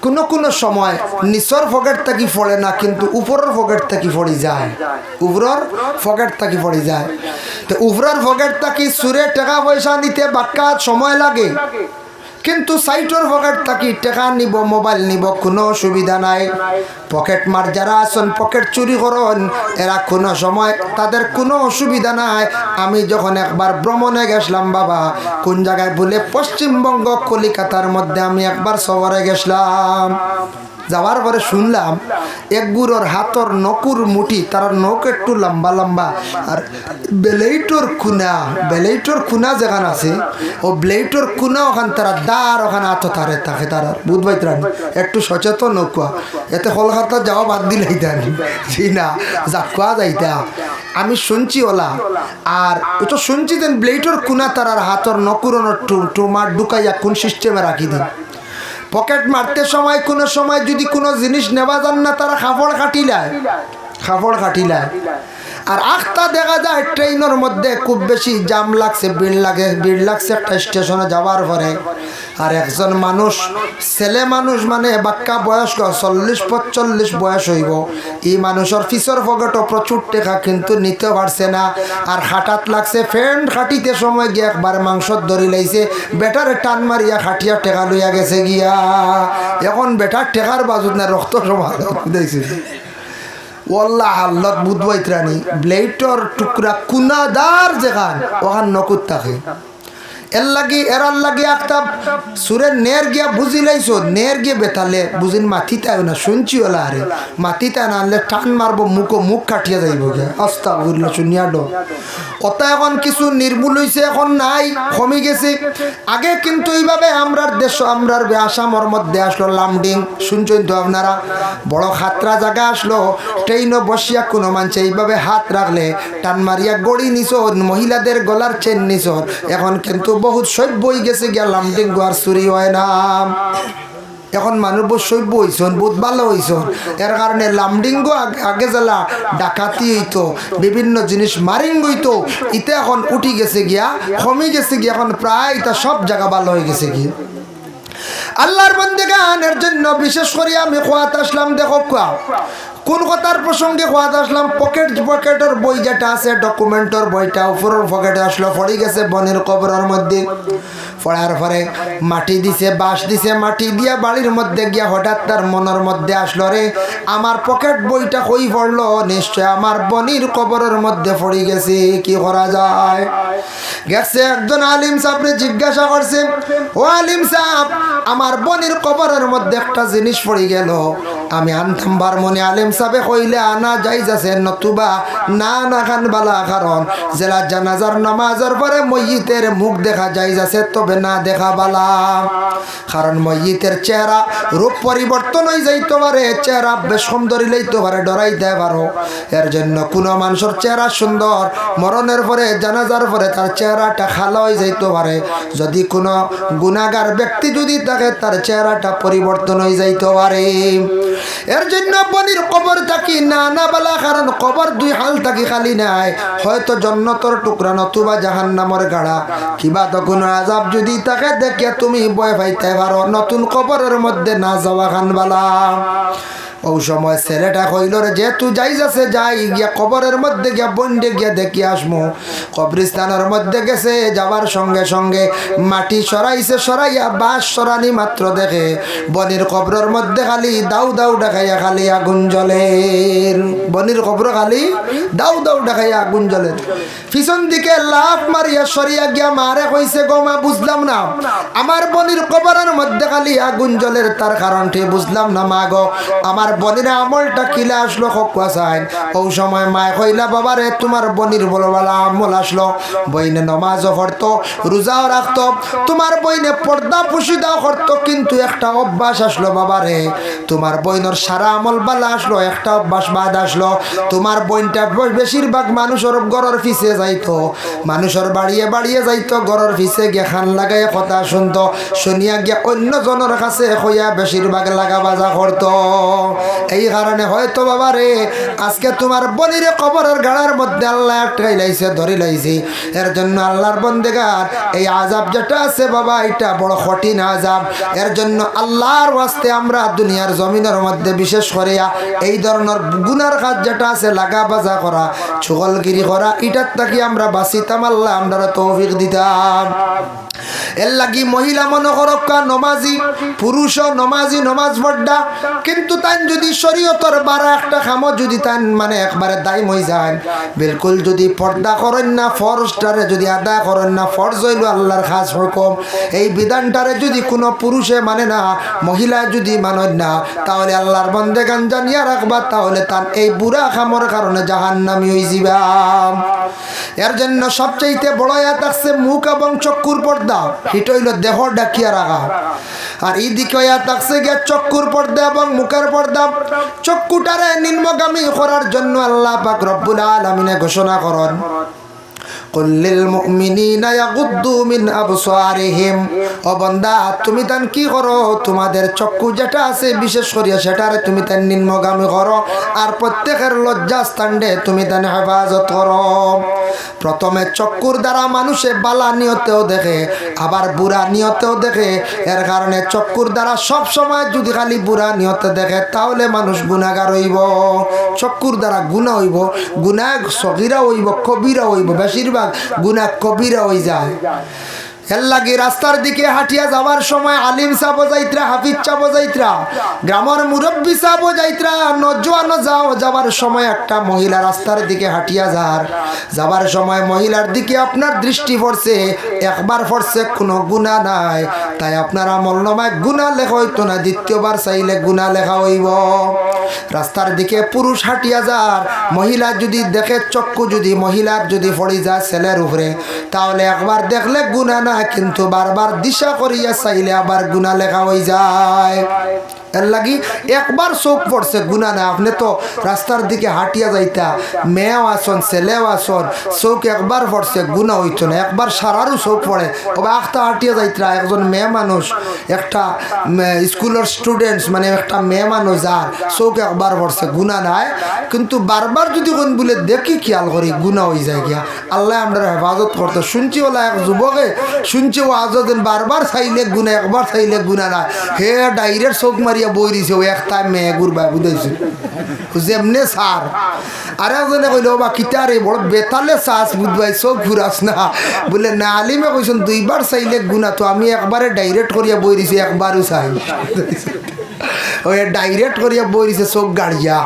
কোনো কোনো সময় নিচর পকেট থাকি পড়ে না, কিন্তু উপরের পকেট থাকি পড়ে যায়, উপরের পকেট থাকি পড়ে যায়। তো উপরের পকেট থাকি সুরে টাকা পয়সা নিতে বাক্কা সময় লাগে, কিন্তু সাইটর পকেট থাকি টাকা নিব, মোবাইল নিব, কোনো অসুবিধা নাই। পকেট মার যারা আছেন, পকেট চুরি করেন, এরা কোনো সময় তাদের কোনো অসুবিধা নাই। আমি যখন একবার ভ্রমণে গেছিলাম বাবা, কোন জায়গায় বলে পশ্চিমবঙ্গ কলিকাতার মধ্যে আমি একবার শহরে গেছিলাম। যাওয়ার পরে শুনলাম এক গুড়োর হাতর নকুর মুঠি, তার নখ একটু লম্বা লম্বা, আর ব্লেডর খুনা যেখানে আছে, ও ব্লেডর খুনা ওখান তারা দাঁড় ওখানে আত তারে থাকে, তারা বুধবাই ত্রাণ একটু সচেতন নকুয়া, এতে কলকাতা যাওয়া বাদ দিলেই দেন জি না, যাকুয়া যাইতা আমি শুনছি ওলা। আর ও তো শুনছি দেন ব্লেডর খুনা তার হাতর নকুরনো টুমার ঢুকাইয়া কোন সিস্টেমে রাখি দিন। পকেট মারতে সময় কোনো সময় যদি কোনো জিনিস নেওয়া যান না, তারা কাপড় কাটিলায়। আর আখটা দেখা যায় ট্রেনের মধ্যে খুব বেশি জাম লাগছে, ভিড় লাগছে একটা স্টেশনে যাওয়ার পরে। আর একজন মানুষ ছেলে মানুষ মানে বাক্কা বয়স 40-45 বয়স হইব, এই মানুষের ফিসর পকেটও প্রচুর টাকা কিন্তু নিতে পারছে না। আর হাঁটাত লাগছে, ফ্যান্ড খাটিতে সময় গিয়ে একবার মাংস ধরি লাইছে, বেটারে টান মারিয়া খাটিয়া টেকা লইয়া গেছে গিয়া। এখন বেটার টেকার বাজুত না রক্ত সভা দিয়েছে ওয়াল্লাহ হাল্লত বুধবাই ত্রাণী ব্লেডর টুকরা কুনাদার যেখান ওখান নকুত থাকে এরার লাগি একটা সুরের নের গিয়া বুঝি লাইছো, নের গিয়ে বেতালে বুঝিন মাথিতে না শুনছি ওলা আরে মাথিতে না আনলে টান মারবো মুখ কাটিয়া যাইব গিয়া আস্তা বুঝলো শুনিয়া ডো ওটা এখন কিছু নির্মূল হয়েছে, এখন নাই, কমে গেছে। আগে কিন্তু এইভাবে আমরার দেশ আমরার আসামর মধ্যে আসলো লামডিং, শুনছেন তো আপনারা, বড় খাতরা জায়গা আসলো, ট্রেনও বসিয়া কোনো মানুষ এইভাবে হাত রাখলে টান মারিয়া গড়ি নিছ, মহিলাদের গলার চেন নিছ। এখন কিন্তু বহুত সভ্য হয়ে গেছে গিয়া লামডিং গোয়ার চুরি হয় না। এখন মানুষ বহু সভ্য হয়েছেন, বহুত ভালো হয়েছেন, এর কারণে লামডিঙ্গো আগে জ্বালা ডাকাতি হইতো, বিভিন্ন জিনিস মারিং হইতো, ইতে এখন উঠি গেছে গিয়া, কমে গেছে গিয়া, এখন প্রায় এটা সব জায়গা ভালো হয়ে গেছে গিয়া। আল্লাহর বান্দাগানের জন্য বিশেষ করে আমি খোয়াত আসলাম, দেখো কোন কথার প্রসঙ্গে খোয়াত আসলাম, পকেটের বই যেটা আছে ডকুমেন্টের বইটা উপরের পকেটে আসলো, পড়ে গেছে বনের কবরের মধ্যে। পড়ার পরে মাটি দিছে, বাঁশ দিছে, মাটি দিয়া বাড়ির মধ্যে গিয়া হঠাৎ তার মনের মধ্যে আসলো, রে আমার পকেট বইটা কই পড়লো, নিশ্চয় আমার বনির কবরের মধ্যে পড়ে গেছে, কি করা যায়? গেছে একজন আলিম সাহেবরে জিজ্ঞাসা করছে, ও আলিম সাহেব, আমার বনির কবরের মধ্যে একটা জিনিস পড়ে গেল, আমি আনতাম বার মনে। আলিম সাহেবে কইলে আনা যাই যাচ্ছে, নতুবা না না খান বালা, কারণ জেলা জানাজার নামাজের পরে মইয়িতের মুখ দেখা যাই যাচ্ছে, তবে না দেখা বালা, কারণ মইয়িতের চেহারা রূপ পরিবর্তন হয়ে যাইতে পারে, চেহারা বেশ সুন্দর লইতে পারে, ডরাইতে পারো। এর জন্য কোনো মানুষের চেহারা সুন্দর, মরণের পরে জানাজার পরে তার চেহারাটা খালা হয়ে যাইতে পারে। যদি কোনো গুনাহগার ব্যক্তি যদি থাকে, তার চেহারাটা পরিবর্তন হয়ে যাইতে পারে। এর জন্য বনির কবর থাকি না না বলা, কারণ কবর দুই হাল থাকি খালি নাই, হয়তো জন্নতর টুকরা নতুবা জাহান্নামের গাড়া, কিবা তো কোনো আযাব যদি থাকে দেখে তুমি ভয় পাইতে পারো, নতুন কবরের মধ্যে না যাওয়া খান বালা। ও সময় ছেলেটা কইল, রে যেহেতু যাই যাচ্ছে যাই গিয়া কবরের মধ্যে গিয়া বন্ডে গিয়া দেখি আসমো। কবরস্থানের মধ্যে গেছে, যাবার সঙ্গে সঙ্গে মাটি সরাইছে, সরাইয়া বাঁশ সরানি মাত্র দেখে বনির কবরের মধ্যে খালি দাউ দাউ দেখাইয়া খালি আগুন জ্বলের, বনির কবর খালি দাউ দাউ দেখাইয়া আগুন জ্বলের। পিছন দিকে লাফ মারিয়া সরিয়া গিয়া মারে কইছে, গো মা বুঝলাম না, আমার বনির কবরের মধ্যে খালি আগুন জ্বলের, তার কারণটি বুঝলাম না মা গো, আমার বনির আমলটা কিলা আসলো খোকা চাই। ও সময় মায় কইলা, বাবা রে তোমার বনির বলবালা আমল আসলো, বইনে নমাজও পড়তো, রোজাও রাখতো, তোমার বইনে পর্দা পুশিদাও করতো, কিন্তু একটা অভ্যাস আসলো বাবা রে, তোমার বইনের সারা আমল বালা আসলো, একটা অভ্যাস বাদ আসলো। তোমার বইনটা বেশিরভাগ মানুষের গরর ফিসে যাইতো, মানুষের বাড়িয়ে বাড়িয়ে যাইতো, গরর ফিসে গিয়ে খান লাগাই কথা শুনতো, শুনিয়া গিয়া অন্য জনের কাছে হইয়া বেশিরভাগ লাগা বাজা করতো। এই কারণে হয়তো বাবা রে আজকে তোমার বনিরে কবরের গাড়ার মধ্যে আল্লাহ আটকাই লাইছে, ধরি লাইছে। এর জন্য আল্লাহর বন্দেগার এই আযাব যেটা আছে বাবা, এটা বড় কঠিন আযাব। এর জন্য আল্লাহর ওয়াস্তে আমরা দুনিয়ার জমিনের মধ্যে বিশেষ করে এই ধরনের গুনার কাজ যেটা আছে, লাগা বাজা করা, ছুগলগিরি করা, এটার থাকি আমরা বাঁচিতাম, আল্লাহ আমরা তৌফিক দিতাম। এর লাগি মহিলা মনে করক্কা নমাজি, পুরুষও নমাজি, নমাজ পড়া, কিন্তু তাই যদি শরীয়তর বারা একটা খামত যদি তাই মানে একবারে দায়ী হয়ে যায়, বিলকুল যদি পর্দা করেন না, ফরজটারে যদি আদায় করেন না, ফরজ হইল আল্লাহর খাস হুকুম, এই বিধানটারে যদি কোনো পুরুষে মানে না, মহিলা যদি মানেন না, তাহলে আল্লাহর বন্দেগান জানিয়া রাখবা, তাহলে তার এই বুড়া খামর কারণে জাহান্নামী হয়ে যাবা। এর জন্য সবচেয়ে বড় আয়াত আছে মুখ এবং চক্ষুর পর্দা, এটা হইল দেহ ডাকিয়া রাখা। আর এই দিকে আয়াত আছে গিয়া চক্ষুর পর্দা এবং মুখের পর্দা। চক্ষুটারে নিম্নগামী করার জন্য আল্লাহ পাক রব্বুল আলামিন ঘোষণা করেন, কুল লিল মুমিনিনা ইয়াগুদ্দু মিন আবসারিহিম। ও বান্দা তুমি তান কি করো, তোমাদের চক্ষু যেটা আছে বিশেষ করিয়া সেটারে তুমি তান নিম্নগামী করো, আর প্রত্যেকের লজ্জা স্থানে তুমি তান হেফাজত করো। প্রথমে চক্ষুর দ্বারা মানুষে বালা নিয়তেও দেখে, আবার বুড়া নিয়তেও দেখে। এর কারণে চক্ষুর দ্বারা সব সময় যদি খালি বুড়া নিয়তে দেখে তাহলে মানুষ গুনাহগার হইব। চক্ষুর দ্বারা গুনাহ হইব, গুনাহ সগীরা হইব, কবিরা হইব। বেশিরভাগ গুনাহ কবিরা হয়ে যায়। এর লাগি রাস্তার দিকে হাঁটিয়া যাওয়ার সময় আলিম সাহেব যাইত্রা, হাফিজ সাহেব যাইত্রা, গ্রামের মুরব্বী সাহেব যাইত্রা, নজওয়ান যাওয়ার সময় একটা মহিলা রাস্তার দিকে হাঁটিয়া যাবার সময় মহিলার দিকে আপনার দৃষ্টি পড়ছে, একবার পড়ছে কোনো গুনাহ নাই, তাই আপনার আমল নামায় গুনাহ লেখা হইতো না, দ্বিতীয়বার চাইলে গুনাহ লেখা হইব। রাস্তার দিকে পুরুষ হাঁটিয়া মহিলা যদি দেখে, চক্ষু যদি মহিলার যদি পড়ে যায় ছেলের উপরে, তাহলে একবার দেখলে গুনাহ না, কিন্তু বারবার দিশা করিয়া চাইলে আবার গুনাহ লেখা হয়ে যায়। এর লাগি একবার চোখ পড়ছে গুনাহ না। আপনি তো রাস্তার দিকে হাঁটিয়া যাইতা, মেয়েও আসন ছেলেও আসন, চোখ একবার পড়ছে গুনাহ হইতো না, একবার সারারও চোখ পড়ে। তবে আখটা হাঁটিয়া যাইতা একজন মেয়ে মানুষ, একটা স্কুলের স্টুডেন্টস মানে একটা মেয়ে মানুষ যার চোখ একবার পড়ছে গুনাহ নাই, কিন্তু বারবার যদি কোন বলে দেখি খেয়াল করি গুনাহ হয়ে যায় গিয়া। আল্লাহ আমরা হেফাজত করতো। শুনছি ওলা এক যুবকে শুনছি ও আজদিন বারবার চাইলে গুনাহ, একবার চাইলে গুনাহ নাই, হে ডাইরেক্ট চোখ মারিয়া বই দিছে ও একটা মেয়ে গুরবা বুঝাইছে যেমনে সার। আর একজনে কইল বা কিতারে বড় বেতালে চাষ বুঝবাই চোখ ঘুরাস না, বলে না আলিমে কইছেন দুইবার চাইলে গুনাহ, তো আমি একবারে ডাইরেক্ট করিয়া বই দিছি, একবারও চাই ওই ডাইরেক্ট করিয়া বই দিছে চোখ গাড়িয়া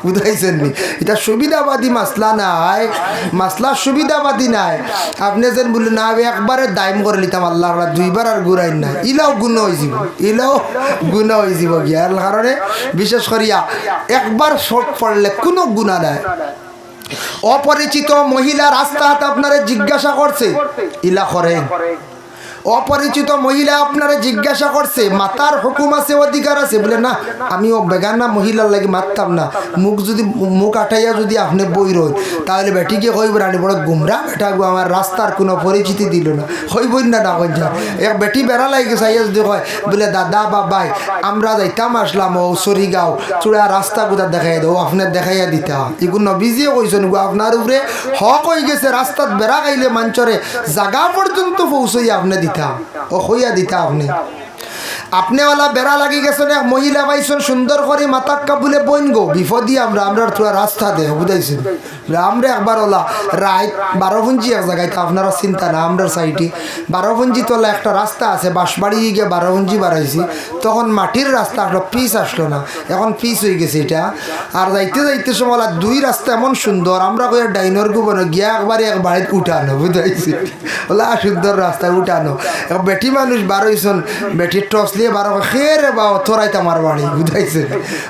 বুঝাইছেন নি। এটা সুবিধাবাদী মাসলা নাই, মাসলা সুবিধাবাদী নাই। আপনি যেন বললেন না আমি একবারে দাইম করে নিতাম আল্লাহ দুইবার আর ঘুরাই না, ইলাও গুনাহ হয়ে যাব, ইলাও গুনাহ হয়ে যাব গিয়া। এর কারণে বিশেষ করিয়া একবার চোখ পড়লে কোনো গুনাহ নাই। অপরিচিত মহিলা রাস্তাতে আপনারে জিজ্ঞাসা করছে, ইলা করেন। অপরিচিত মহিলা আপনারা জিজ্ঞাসা করছে, মাতার হুকুম আছে, অধিকার আছে, বলে না আমি ও বেগানা মহিলার লাগে মারতাম না, মুখ আটাইয়া যদি আপনি বই রই তাহলে বেটিকে কইব রানি বড় গুমরা বেটা গো, আমার রাস্তার কোনো পরিচিতি দিল না, হইবই না না কইয়া। এক বেটি বেড়া লাগে চাইয়া যদি কয় বলে দাদা বা ভাই আমরা যাইতাম আসলাম ও সরিগাঁও চূড়া রাস্তা কোথা দেখাইয়া দেবো, আপনার দেখাইয়া দিতা, এগুলো নবীজিয়ে কইছেন গো আপনার উপরে হক হয়ে গেছে, রাস্তাত বেড়া খাইলে মাঞ্চরে জাগা পর্যন্ত পৌঁছাইয়া আপনি দিতা ও হইয়া দিতা। আপনিওয়ালা বেড়া লাগি গেছেন, এক মহিলা পাইছেন সুন্দর করে মাতাক্কা বলে বইন গো বিপদী আমরা থোড়া রাস্তা দে বুঝাইছেন। আমরা একবার ওলা রাইট 12 এক জায়গায়, তো আপনারা চিন্তা না, আমরা সাইডে 12 তোলা একটা রাস্তা আছে, বাঁশবাড়ি গিয়ে 12 বাড়াইছি, তখন মাটির রাস্তা আসলো, পিচ আসলো না, এখন পিচ হয়ে গেছে এটা। আর যাইতে যাইতে সময় দুই রাস্তা এমন সুন্দর, আমরা কই ডাইনর গুবনো গিয়া একবারে এক বাড়িতে উঠানো বুঝাইছি, ওলা সুন্দর রাস্তায় উঠানো। বেটি মানুষ বারোইছেন, বেটির টস দিয়ে বারো খেয়ে বা থরাইতে আমার বাড়ি বুঝাইছে।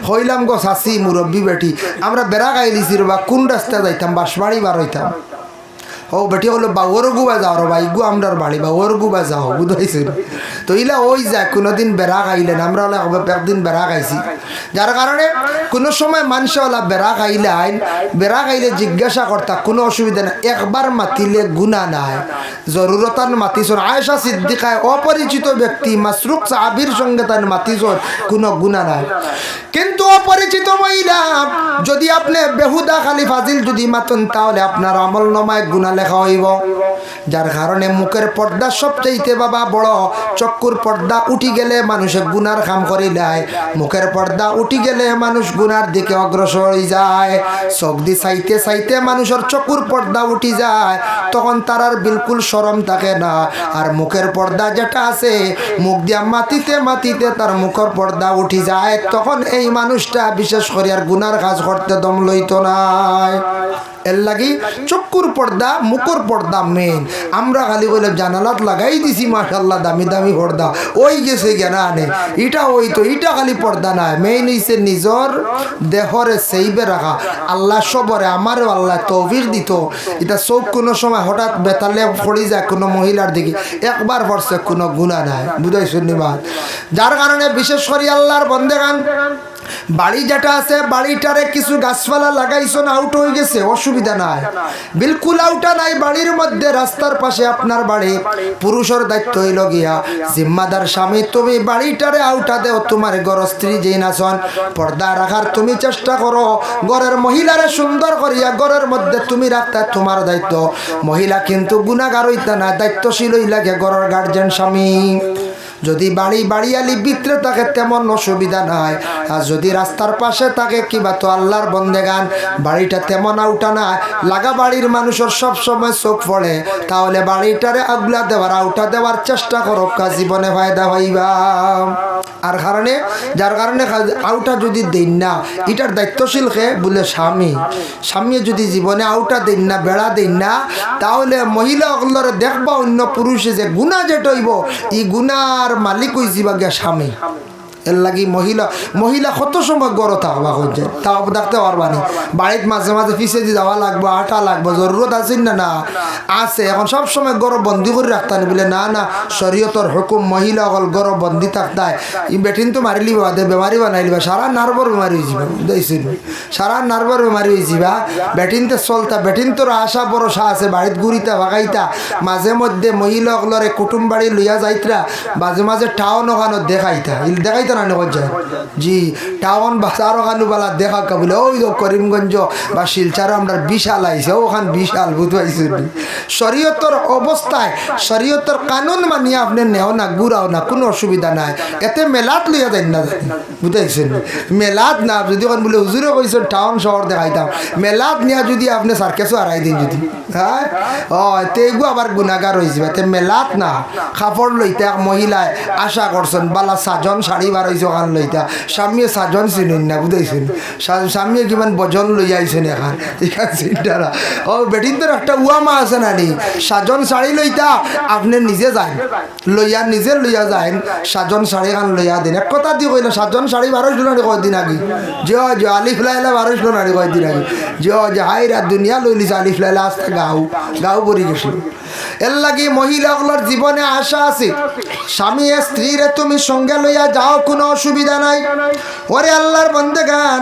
হইলাম গো শাসি মুরব্বী বেটি, আমরা বেড়া গাইলিছি বা কোন রাস্তা যাইতাম, বাঁশবাড়ি বার হইতাম। ও বেটি হলো বা ওর গুবা যাও রে ভাই গু আমরার বাড়ি বা ওর গুবা যাও বুঝাইছে। তো ইলা ওই যায় কোনোদিন বেড়া খাইলেন, আমরা হলে একদিন বেড়া খাইছি, যার কারণে কোনো সময় মানুষ হলা বেড়া খাইলে আইন বেড়া খাইলে জিজ্ঞাসা করতা কোনো অসুবিধা নাই, একবার মাতিলে গুনাহ নাই, জরুরতান মাতিছর। আয়েশা সিদ্দিকায় অপরিচিত ব্যক্তি মাসরুক সাহাবীর সঙ্গে তার মাতিছর, কোনো গুনাহ নাই। কিন্তু অপরিচিত মহিলা যদি আপনি বেহুদা খালি ফাজিল যদি মাতন তাহলে আপনার আমল নামায় গুনাহ লেখা হইব। যার কারণে মুখের পর্দা সবচাইতে বাবা বড়, চক্ষুর পর্দা উঠি গেলে মানুষে গুনার কাম করিলায়, মুখের পর্দা উঠি গেলে মানুষ গুনার দিকে অগ্রসর হয়ে যায়। চোখ দি চাইতে চাইতে মানুষের চক্ষুর পর্দা উঠি যায়, তখন তার আর বিলকুল শরম থাকে না। আর মুখের পর্দা যেটা আছে, মুখ দিয়া মাতিতে মাতিতে তার মুখের পর্দা উঠি যায়, তখন এই মানুষটা বিশেষ করে আর গুনার কাজ করতে দম লইতো না। এর লাগি চক্ষুর পর্দা মুখর পর্দা মেন। আমরা খালি বলে জানালাত লাগাই দিছি মাশাআল্লাহ দামি দামি পর্দা, ওই গেছে জ্ঞানা আনে এটা ওই তো এটা খালি পর্দা নাই, মেইন হইছে নিজর দেহরে সেইবে রাখা। আল্লাহ সবরে আমারও আল্লাহ তৌফিক দিত, এটা চোখ কোনো সময় হঠাৎ বেতালে পড়ে যায় কোনো মহিলার দিকে, একবার পড়ছে কোনো গুনাহ নাই বুঝাইছেন নি। যার কারণে বিশেষ করে আল্লাহর বন্দেগান বাড়ি যেটা আছে বাড়িটারে কিছু গাছপালা লাগাইছো না, আউট হয়ে গেছে, অসুবিধা নাই, বিলকুল আউটা নাই। বাড়ির মধ্যে রাস্তার পাশে আপনার বাড়ি, পুরুষের দায়িত্ব হইল গিয়া জিম্মাদার স্বামী তুমি বাড়িটারে আউটা দেও। তোমার ঘর স্ত্রী যেই নাচন পর্দা রাখার তুমি চেষ্টা করো, ঘরের মহিলারে সুন্দর করিয়া ঘরের মধ্যে তুমি রাখতে তোমার দায়িত্ব। মহিলা কিন্তু গুনাহগার হইতা না, দায়িত্বশীল হই লাগে ঘরের গার্জেন স্বামী। যদি বাড়িয়ালি ভিতরে থাকে তেমন অসুবিধা নাই, আর যদি রাস্তার পাশে থাকে কিবা তো আল্লাহর বন্দেগান, বাড়িটা তেমন আউটা না লাগা, বাড়ির মানুষের সব সময় চোখ পড়ে, তাহলে বাড়িটারে আগলা দেওয়ার আউটা দেওয়ার চেষ্টা করো, জীবনে ফায়দা হইবা। আর কারণে যার কারণে আউটা যদি দেন না, এটার দায়িত্বশীল কে বলে স্বামী যদি জীবনে আউটা দেন না, বেড়া দেন না, তাহলে মহিলা অগলরে দেখবা অন্য পুরুষে যে গুণা যেটা হইব, এই গুণার মালিক হইছি বা গিয়া স্বামী। এর লাগি মহিলা কত সময় গড় থাকবা করছে, তাও দেখতে পারবানি। বাড়িতে মাঝে মাঝে পিছে দিয়ে যাওয়া লাগবো, আটা লাগবো, জরুরত আছে না? না আছে। এখন সব সময় গড় বন্দি করে রাখতানি বলে না, না শরীয়তর হুকুম মহিলা অকল গড় বন্দি থাকতায়। ই বেটিন তো মারিলি বাদে বেমারি বানাই লিবা, সারা নার্ভর বেমারি হয়ে যাবে, বুঝাইছিল সারা নার্ভর বেমারি হয়ে যাবা। বেটিনতে চলতা, বেটিন তোর আশা ভরসা আছে, বাড়িতে ঘুরিতা ভাগাইতা, মাঝে মধ্যে মহিলা অকলরে কুটুম বাড়ি লইয়া যাইতরা, মাঝে মাঝে টাউন ওখানো দেখাইতা দেখাইতা জি টাউন বাজার ওখানে বেলা দেখা বলে ওই করিমগঞ্জ বা শিলচার আমরা বিশাল আইছে, ওখান বিশাল বুঝাইছে। শরীয়তর অবস্থায় শরীয়তর কানুন মানিয়ে আপনি নেও না, ঘুরাও না, কোনো অসুবিধা নাই। এতে মেলাত লইয়া যাই না, বুঝাইছেন? মেলাত না যদি ওখান বলে হুজুরে কইছেন টাউন শহর দেখাইতাম, মেলাত নিয়ে যদি আপনি সার্কেসও হারাই দিন যদি, হ্যাঁ তেগু আবার গুণাগার হয়ে যাবে। তে মেলাত না কাপড় লইতে মহিলায় আশা করছেন বালা সাজন শাড়ি বারইছে ওখান লইতা, স্বামীয়ে সাজন চিনুন না, বুঝাইছেন? স্বামীয়ে কিমান বজন লই আইছেন এখান এখান চিন্তারা। ও বেটিন তোর একটা উয়ামা আছে না নি, সাজন শাড়ি লইতা আপনি নিজে যান লইয়া, নিজে লইয়া যান সাজন শাড়ি খান লইয়া দিন। এক কথা দিয়ে কইল সাজন শাড়ি 1200 নাড়ি কয়দিন আগে, যে আলিফ লাইলা 1200 নাড়ি কয়দিন আগে, যে হাই রাত দুনিয়া লই লিছে আলিফ লাইলা আস্তে গাও পরি গেছিল। এর লাগি মহিলাগুলোর জীবনে আশা আছে, স্বামী স্ত্রীরে তুমি সঙ্গে লইয়া যাও, কোনো অসুবিধা নাই। ওরে আল্লাহর বান্দাগান,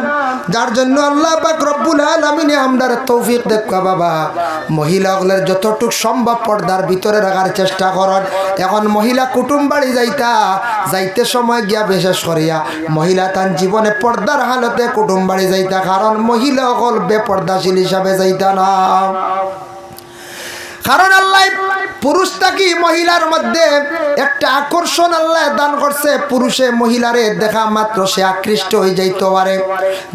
যার জন্য আল্লাহ পাক রব্বুল আলামিন আমরার তৌফিক দেখা বাবা, মহিলাগুলোর যতটুক সম্ভব পর্দার ভিতরে রাখার চেষ্টা করেন। এখন মহিলা কুটুম বাড়ি যাইতে সময় গিয়া বিশেষ করিয়া মহিলা তার জীবনে পর্দার হালতে কুটুম বাড়ি যাইতা, কারণ মহিলা সকল বেপর্দাশীল হিসাবে যাইতা না। কারণ আল্লাহ পুরুষটাকে মহিলার মধ্যে একটা আকর্ষণ আল্লাহ দান করছে, পুরুষে মহিলারে দেখা মাত্র সে আকৃষ্ট হয়ে যাইতে পারে,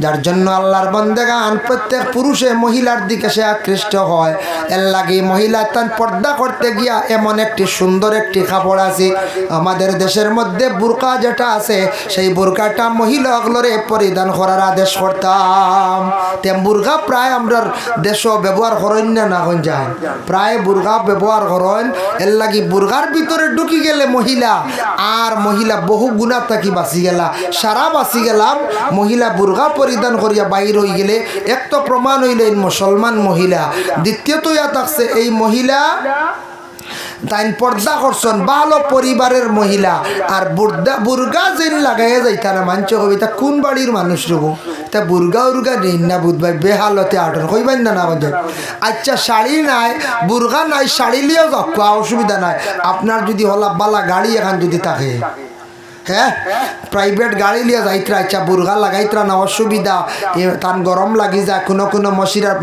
যার জন্য আল্লাহর বান্দাগান প্রত্যেক পুরুষে মহিলার দিকে সে আকৃষ্ট হয়। এর লাগে মহিলা তার পর্দা করতে গিয়া এমন একটি সুন্দর একটি কাপড় আছে আমাদের দেশের মধ্যে, বুরকা যেটা আছে, সেই বুরকাটা মহিলাগুলোরে পরিধান করার আদেশ করতাম। তেম বুরকা প্রায় আমরা দেশও ব্যবহার করেন না কোন যায়, প্রায় বুরকা ব্যবহার করেন। এর লাগি বুরগার ভিতরে ঢুকি গেলে মহিলা আর মহিলা বহু গুণা থাকি বাঁচি গেলা, সারা বাঁচি গেলাম। মহিলা বুরগা পরিধান করিয়া বাইর হয়ে গেলে এক তো প্রমাণ হইলে মুসলমান মহিলা, দ্বিতীয়ত ইয়া থাকছে এই মহিলা তাই পর্দা করছেন ভালো পরিবারের মহিলা। আর বুরগা যেন লাগাইয়া যাইতা না মানছ কবিতা কোন বাড়ির মানুষ রব তা বুরগা উর্গা নেই না বুধবাই বেহালতে আটন কইবেন না না বাজার। আচ্ছা শাড়ি নাই বুরগা নাই, শাড়ি লিয়েও যাক অসুবিধা নাই। আপনার যদি হলা বালা গাড়ি এখন যদি থাকে, হ্যাঁ প্রাইভেট গাড়ি লিয়ে যাইতরা, আচ্ছা বুরগা লাগাইতরা না অসুবিধা, তান গরম লাগি যায়, কোনো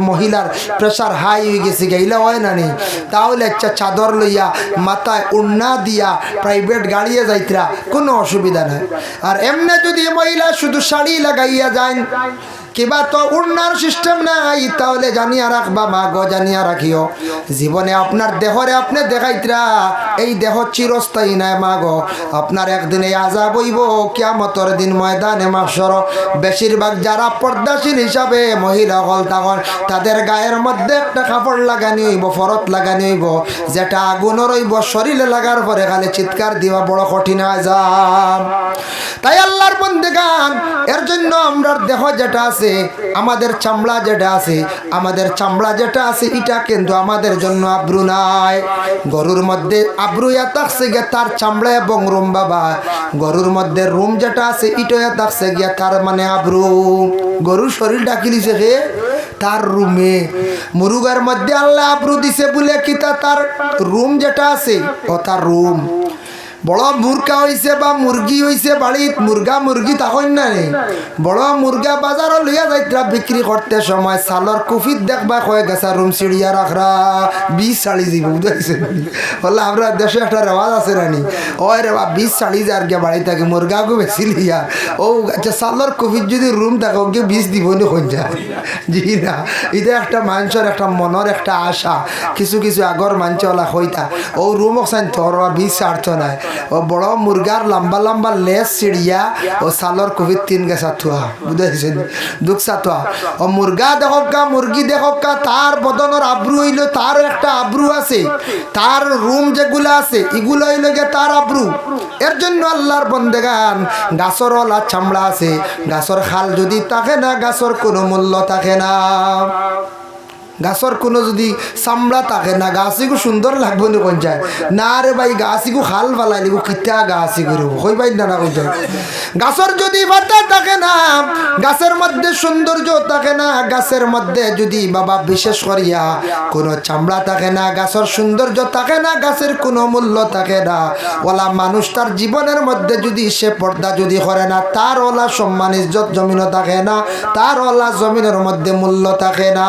মহিলার প্রেশার হাই হয়ে গেছে গেইলা হয় না নি, তাহলে আচ্ছা চাদর লইয়া মাথায় উন্না দিয়া প্রাইভেট গাড়িয়ে যাইতরা, কোনো অসুবিধা নাই। আর এমনি যদি মহিলা শুধু শাড়ি লাগাইয়া যায় কিবা তো উন্নার সিস্টেম নাই, তাহলে জানিয়া রাখবা মা গো, জানিয়া রাখিও জীবনে আপনার দেহরে আপনি দেখাইতরা, এই দেহ চিরস্থায়ী নাই মা গো, আপনার একদিনে আযাব হইব কিয়ামতের দিন ময়দানে মাহশর। বেশিরভাগ যারা পর্দাশীল হিসাবে মহিলা হল তখন তাদের গায়ের মধ্যে একটা কাপড় লাগানি হইব, ফরত লাগানি হইব, যেটা আগুনও রইব, শরীরে লাগার পরে খালি চিৎকার দিবা বড় কঠিন আযাব। তাই আল্লাহর বান্দাগান, এর জন্য আমরা দেহ যেটা আছে আছে আমাদের চামড়া যেটা আছে এটা কিন্তু আমাদের জন্য আব্রু নাই। গরুর মধ্যে আব্রু থাকছে গিয়া তার চামড়া এবং রুম বাবা, গরুর মধ্যে রুম যেটা আছে এটা থাকছে গিয়া তার মানে আব্রু। গরুর শরীর ডাকি দিছে হে তার রুমে, মুরুগার মধ্যে আল্লাহ আব্রু দিছে বলে কি তার রুম যেটা আছে ও তার রুম। বড় মুরগা হইছে বা মুরগি হইছে বাড়িত, মুরগি তখন না নেই, বড় মুরগা বাজারও লইয়া যাইতরা বিক্রি করতে সময় সালর কুফিত দেখবা কয়ে গেছে রুম সিঁড়িয়া রাখরা 20 শাড়ি দিব বুঝাইছে বললে আমরা দেশে একটা রেওয়াজ আছে রানি ওই রে 20 শাড়ি যার গিয়ে বাড়ি থাকে মুরগাকে বেশি লিয়া ও আচ্ছা সালর কুফিত যদি রুম থাকে ওকে 20 দিব নি কোন যায় জি না। এটা একটা মানুষের একটা মনের একটা আশা, কিছু আগর মানুষওয়ালা হইতা ও রুম ওখান তোর 20 ছাড়ত নাই। ও বড় মুরগার লম্বা লম্বা লেস সিঁড়িয়া ও সালর কুফিত 3 গেছা থুয়া বুঝাইছেন দুঃখা থুয়া। ও মুরগা দেখকা মুরগি দেখকা তার বদনের আব্রু হইল, তার একটা আব্রু আছে, তার রুম যেগুলো আছে এগুলো হইল গে তার আব্রু। এর জন্য আল্লাহর বন্দেগান গাছর ওলা চামড়া আছে, গাছর খাল যদি থাকে না গাছর কোনো মূল্য থাকে না। গাছর কোনো যদি চামড়া থাকে না গাছিগু সুন্দর লাগবে না কোন যায় না রে ভাই, গাছিগু খাল ফালাই লিগু কিতা গাছি করব কই ভাই না কই যায়। গাছর যদি পাতা থাকে না গাছের মধ্যে সৌন্দর্য থাকে না, গাছের মধ্যে যদি বাবা বিশেষ করিয়া কোনো চামড়া থাকে না, গাছের সৌন্দর্য থাকে না, গাছের কোনো মূল্য থাকে না। ওলা মানুষ তার জীবনের মধ্যে যদি সে পর্দা যদি করে না তার ওলা সম্মান ইজ্জত জমিনও থাকে না, তার ওলা জমিনের মধ্যে মূল্য থাকে না।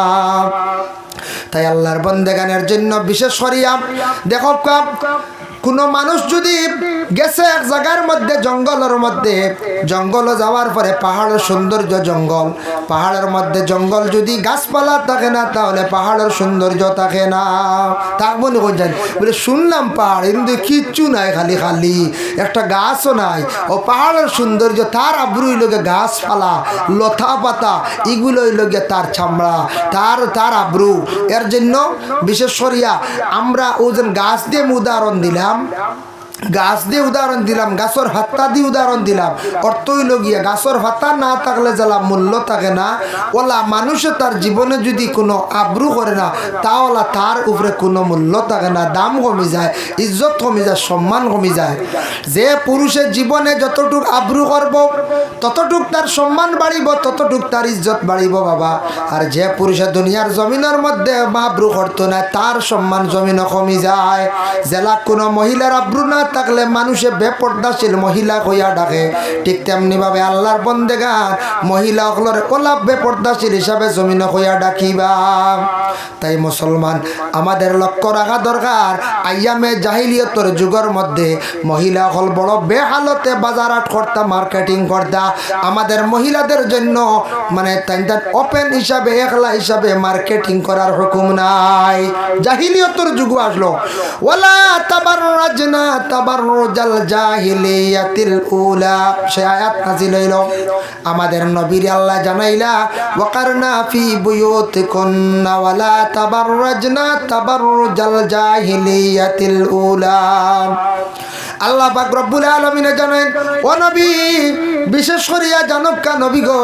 তাই আল্লাহর বন্দেগানের জন্য বিশেষ করিয়া দেখো কোনো মানুষ যদি গেছে এক জায়গার মধ্যে জঙ্গলের মধ্যে, জঙ্গলে যাওয়ার পরে পাহাড়ের সৌন্দর্য জঙ্গল, পাহাড়ের মধ্যে জঙ্গল যদি গাছপালা থাকে না তাহলে পাহাড়ের সৌন্দর্য থাকে না। তাক মনে করছেন বলে শুনলাম পাহাড় কিন্তু কিচ্ছু নাই, খালি খালি একটা গাছও নাই। ও পাহাড়ের সৌন্দর্য তার আব্রুই লোকে গাছপালা লতা পাতা এগুলোই লোকে তার চামড়া তার আব্রু। এর জন্য বিশেষ করিয়া আমরা ওজন গাছ দিয়ে উদাহরণ দিলাম, গাছ দিয়ে উদাহরণ দিলাম, গাছর হাত্তা দিয়ে উদাহরণ দিলাম। অর্থই লগিয়া গাছর হাত্তা না থাকলে যারা মূল্য থাকে না ওলা মানুষে তার জীবনে যদি কোনো আব্রু করে না তাওলা তার উপরে কোনো মূল্য থাকে না, দাম কমে যায়, ইজ্জত কমে যায়, সম্মান কমে যায়। যে পুরুষের জীবনে যতটুক আব্রু করব ততটুক তার সম্মান বাড়িব, ততটুক তার ইজ্জত বাড়িব বাবা। আর যে পুরুষের দুনিয়ার জমিনের মধ্যে আব্রু করতো না তার সম্মান জমিনও কমে যায়। জেলা কোনো মহিলার আব্রু না থাকলে মানুষে বেপর্দাশীল মহিলা কইয়া ডাকে, ঠিক তেমনি ভাবে আল্লাহর বন্দেগান মহিলা সকলের ওলা বেপর্দাশীল হিসাবে জমিনে কইয়া ডাকিবা। তাই মুসলমান আমাদের লক্ষ্য রাখা দরকার আইয়ামে জাহিলিয়তের যুগের মধ্যে মহিলা সকল বড় বেহালতে বাজারহাট করতা, মার্কেটিং করতা। আমাদের মহিলাদের জন্য মানে তাই ওপেন হিসাবে একলা হিসাবে মার্কেটিং করার হুকুম নাই। জাহিলিয়তের যুগ আসলো, ওয়ালা তাবাররাজনা তাবাররুজাল জাহিলিয়াতিল উলা, সে আয়াত নাযিল হইল। আমাদের নবীর আল্লাহ জানাইলা ওয়াকারনা ফি বুয়ুতিকুন্না ওয়ালা তাবাররাজনা তাবাররুজাল জাহিলিয়াতিল উলা। আল্লাহ পাক রব্বুল আলামিন জানেন ও নবী বিশেষ করিয়া জানকা নবী গো,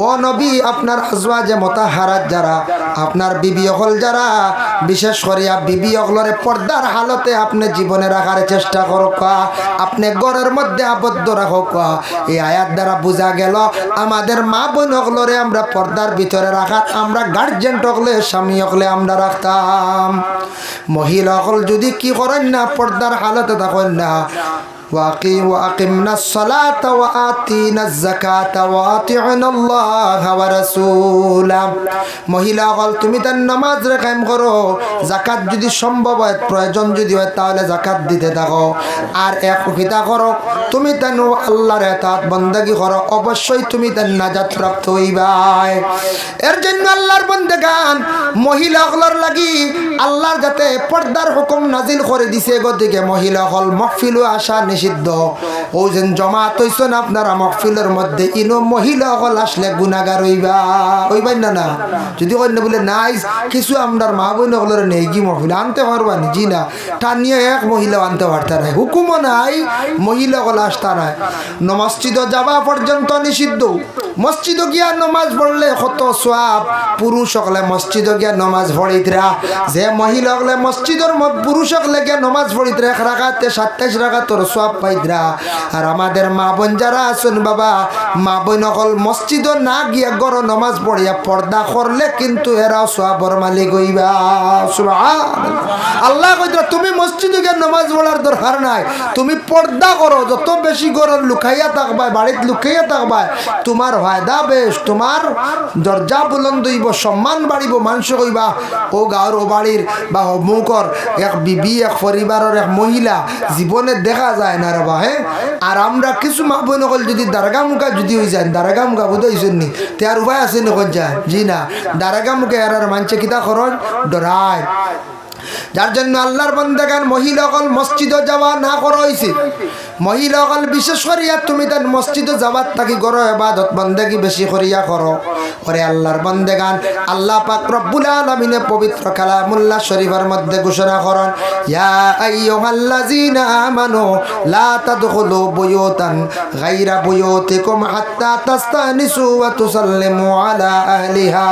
ও নবী আপনার আজওয়াজে মুতাহহারাত যারা, আপনার বিবি হল যারা, বিশেষ করিয়া বিবি হলরে পর্দার হালতে আপনি জীবনে রাখার চেষ্টা করুক, আপনি ঘরের মধ্যে আবদ্ধ রাখুক। এই আয়াত দ্বারা বোঝা গেল আমাদের মা বোন হলরে আমরা পর্দার ভিতরে রাখার আমরা গার্জেন হকলে স্বামী হকলে আমরা রাখতাম। মহিলা হল যদি কি করেন না পর্দার হালতে থাকেন না, وأقمنا الصلاة وآتينا الزكاة وأطيعنا الله ورسوله। মহিলা হল তুমি তার নামাজ কায়েম করো, যাকাত যদি সম্ভব হয় প্রয়োজন যদি হয় তাহলে যাকাত দিতে থাকো, আর এক পিতা করো তুমি তার আল্লাহর ইতাআত বন্দেগী করো, অবশ্যই তুমি তার নাজাত প্রাপ্ত হইবাই। এর জন্য আল্লাহর বন্দেগান মহিলা হলর লাগি আল্লাহর যাতে পর্দার হুকুম নাজিল করে দিছে, গতিকে মহিলা হল মাহফিল আসা নিষিদ্ধ। ও যেন জমাত হইছেন আপনারা মাহফিলের মধ্যে ইনো মহিলা হল আসলে গুনাহগার হইবাই না না। যদি কইনা বলে নাই কিছু আমরার মা বোন হলর নেই কি মাহফিল আনতে পারবানি, জি না টানিয়ে এক মহিলা আনতে পারতা নাই, হুকুমও নাই, মহিলা হল আসতা নাই। মসজিদে যাওয়া পর্যন্ত নিষিদ্ধ, মসজিদ গিয়া নমাজ পড়লে কত সওয়াব পুরুষ হলে মসজিদ গিয়া নমাজ পড়িতরা যে মহিলা হলে মসজিদের পুরুষ হলে গিয়া নমাজ পড়িতরা এক রাকাতে 27 রাকাতের সওয়াব পাইতরা আর আমাদের মা বোন যারা আছেন বাবা মা বোন হল মসজিদ না গিয়া ঘর নমাজ পড়িয়া পর্দা করলে কিন্তু এরাও সওয়াবের মালিক হইবা সুবহানাল্লাহ আল্লাহ কইতরা তুমি মসজিদে গিয়া নমাজ পড়ার দরকার নাই তুমি পর্দা করো যত বেশি ঘর লুকাইয়া থাকবা বাড়িতে লুকাইয়া থাকবা তোমার ফায়দা বেশ তোমার দরজা বুলন্দ হইব সম্মান বাড়িব মানুষ কইবা ও গাঁর ও বাড়ির বা মুখর এক বিবি এক পরিবারের এক মহিলা জীবনে দেখা যায় না রে বা হ্যাঁ আর আমরা কিছু মা বোন হল যদি দারগা মুখা যদি হয়ে যায় দারগা মুখা বোধ হয়েছেন নি তে আর উপায় আছে নি কোন যায় জি না দারগা মুখে আর মানছে কিতা করন ডরায় যার জন্য আল্লাহর বান্দাগান মহিলা হল মসজিদে যাওয়া না করা হয়েছে মহিলা হল বিশেষ করিয়া তুমি তার মসজিদে যাবার থাকি করো ইবাদত বন্দেগী বেশি করিয়া করো ওরে আল্লাহর বান্দাগান আল্লাহ পাক রব্বুল আলামিনে পবিত্র কালামুল্লাহ শরীফের মধ্যে ঘোষণা করেন ইয়া আইয়ুহাল্লাযীনা আমানু লা তাদখুলু বুয়ুতান গায়রা বুয়ুতিকুম হাত্তা তাস্তানিসু ওয়া তুসাল্লিমু আলা আহলিহা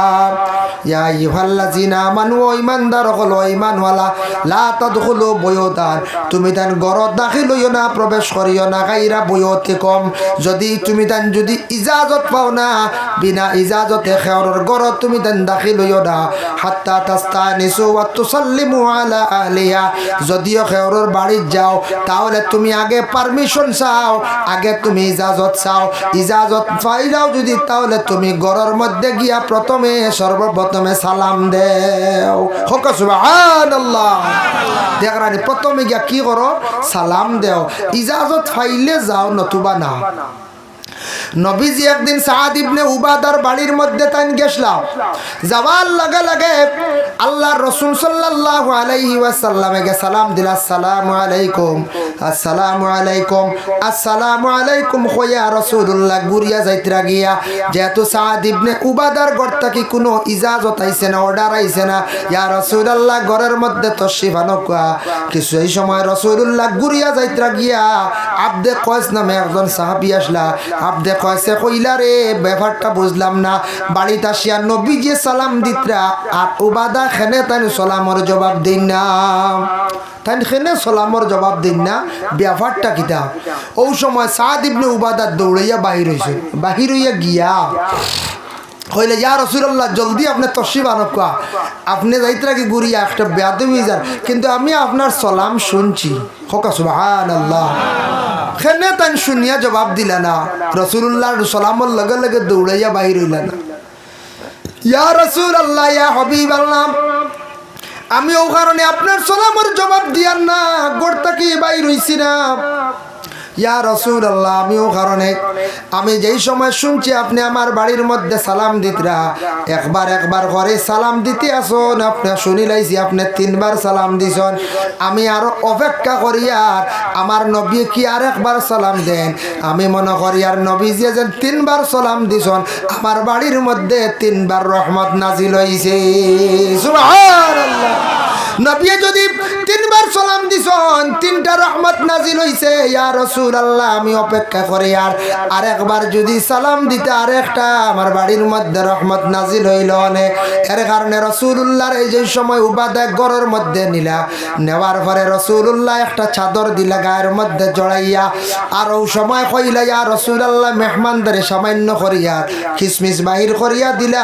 ইয়া আইয়ুহাল্লাযীনা আমানু ঈমানদার হলো ঈমানওয়ালা লা তাদখুলু বুয়ুতান তুমি তান ঘর দাখিল হইও না প্রবেশ করিও না গায়রা বুয়ুতিকুম যদি তুমি তান যদি ইজাজত পাও না বিনা ইজাজতে খেয়রের ঘর তুমি তান দাখিল হইও না হাত্তা তাস্তানিসু ওয়া তুসাল্লিমু আলা আহলিহা যদিও খেয়রের বাড়ি যাও তাহলে তুমি আগে পারমিশন চাও আগে তুমি ইজাজত চাও ইজাজত পাইলাও যদি তাহলে তুমি ঘরের মধ্যে গিয়া প্রথমে সর্বপ্রথমে সালাম দেও হোক সুবহানাল্লাহ দেখরানি প্রথমে গিয়া কি করো সালাম দেও ইজাজত পাইলে যাও নতুবা না নবীজি একদিন সাদ ইবনে উবাদার বাড়ির মধ্যে তাই গেছলাম যাওয়ার লগে লগে আল্লাহর রাসূল সাল্লাল্লাহু আলাইহি ওয়াসাল্লামে কে সালাম দিল আসসালামু আলাইকুম আসসালামু আলাইকুম আসসালামু আলাইকুম কইয়া রাসূলুল্লাহ গুরিয়া যাইতরা গিয়া যেহেতু সাদ ইবনে উবাদার ঘর থেকে কোনো ইজাজত আইছে না অর্ডার আইছে না ইয়া রাসূলুল্লাহ ঘরের মধ্যে তশরিফ আনকা কিছু এই সময় রাসূলুল্লাহ গুরিয়া যাইতরা গিয়া আব্দে কয়স নামে একজন সাহাবী আসলা আব্দে কয়সে কইলা রে ব্যাপারটা বুঝলাম না বাড়িতে আসিয়া নবীজি সালাম দিতরা আর উবাদা খেনে তাই সালামের জবাব দিন না তাই খেনে সালামের জবাব দিন না ব্যাপারটা কিতা ওই সময় সাদ ইবনে উবাদা দৌড়াইয়া বাহির হইছে বাহির হইয়া গিয়া কইলে ইয়া রাসূলুল্লাহ জলদি আপনি তশরিফ আনকা আপনি যাইতরা কি গুরিয়া একটা বেয়াদবি যার কিন্তু আমি আপনার সালাম শুনছি হোক সুবহানাল্লাহ খেনে তাই শুনিয়া জবাব দিলা না রাসূলুল্লাহর সালামের লগে লগে দৌড়াইয়া বাহির হইলা না ইয়া রাসূলুল্লাহ ইয়া হাবিবাল্লাহ আমি ও কারণে আপনার সালামের জবাব দিয়ার না ঘর থেকে বাহির হইছি না ইয়া রাসূলুল্লাহ আমিও কারণে আমি যেই সময় শুনছি আপনি আমার বাড়ির মধ্যে সালাম দিতরা একবার করে সালাম দিতে আসুন আপনি শুনি লাইছি আপনি 3 বার সালাম দিছেন আমি আরো অপেক্ষা করি আর আমার নবী কি আর একবার সালাম দেন আমি মনে করি আর নবীজি যে 3 বার সালাম দিছেন আমার বাড়ির মধ্যে 3 বার রহমত নাজিল হইছে সুবহানাল্লাহ নবী যদি 3 বার সালাম দিছেন 3টা রহমত নাজিল হইছে ইয়া রাসূলুল্লাহ আমি অপেক্ষা করি আর একবার যদি সালাম দিতে আরেকটা আমার বাড়ির মধ্যে রহমত নাজিল হইল না এর কারণে রাসূলুল্লাহর এই যে সময় উবাদা ঘরের মধ্যে নিলা নেওয়ার পরে রাসূলুল্লাহ একটা চাদর দিলা গায়ের মধ্যে জড়াইয়া আর ওই সময় কইলা ইয়া রাসূলুল্লাহ মেহমানদের সামান্য করিয়া কিসমিস বাহির করিয়া দিলা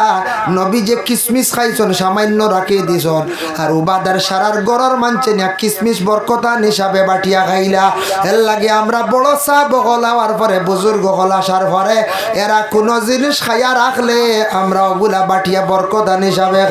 নবী যে কিসমিস খাইছন সামান্য রাখি দিছন আর উবাদার সারার ঘরের মানছে না কিসমিস বরকতান হিসাবে বাটিয়া খাইলা এর লাগে আমরা বড় সাহেব হলার পরে বুজুর্গ হল আসার পরে এরা কোনো জিনিস খাইয়া রাখলে আমরা ওগুলা বাটিয়া বরকতান হিসাবে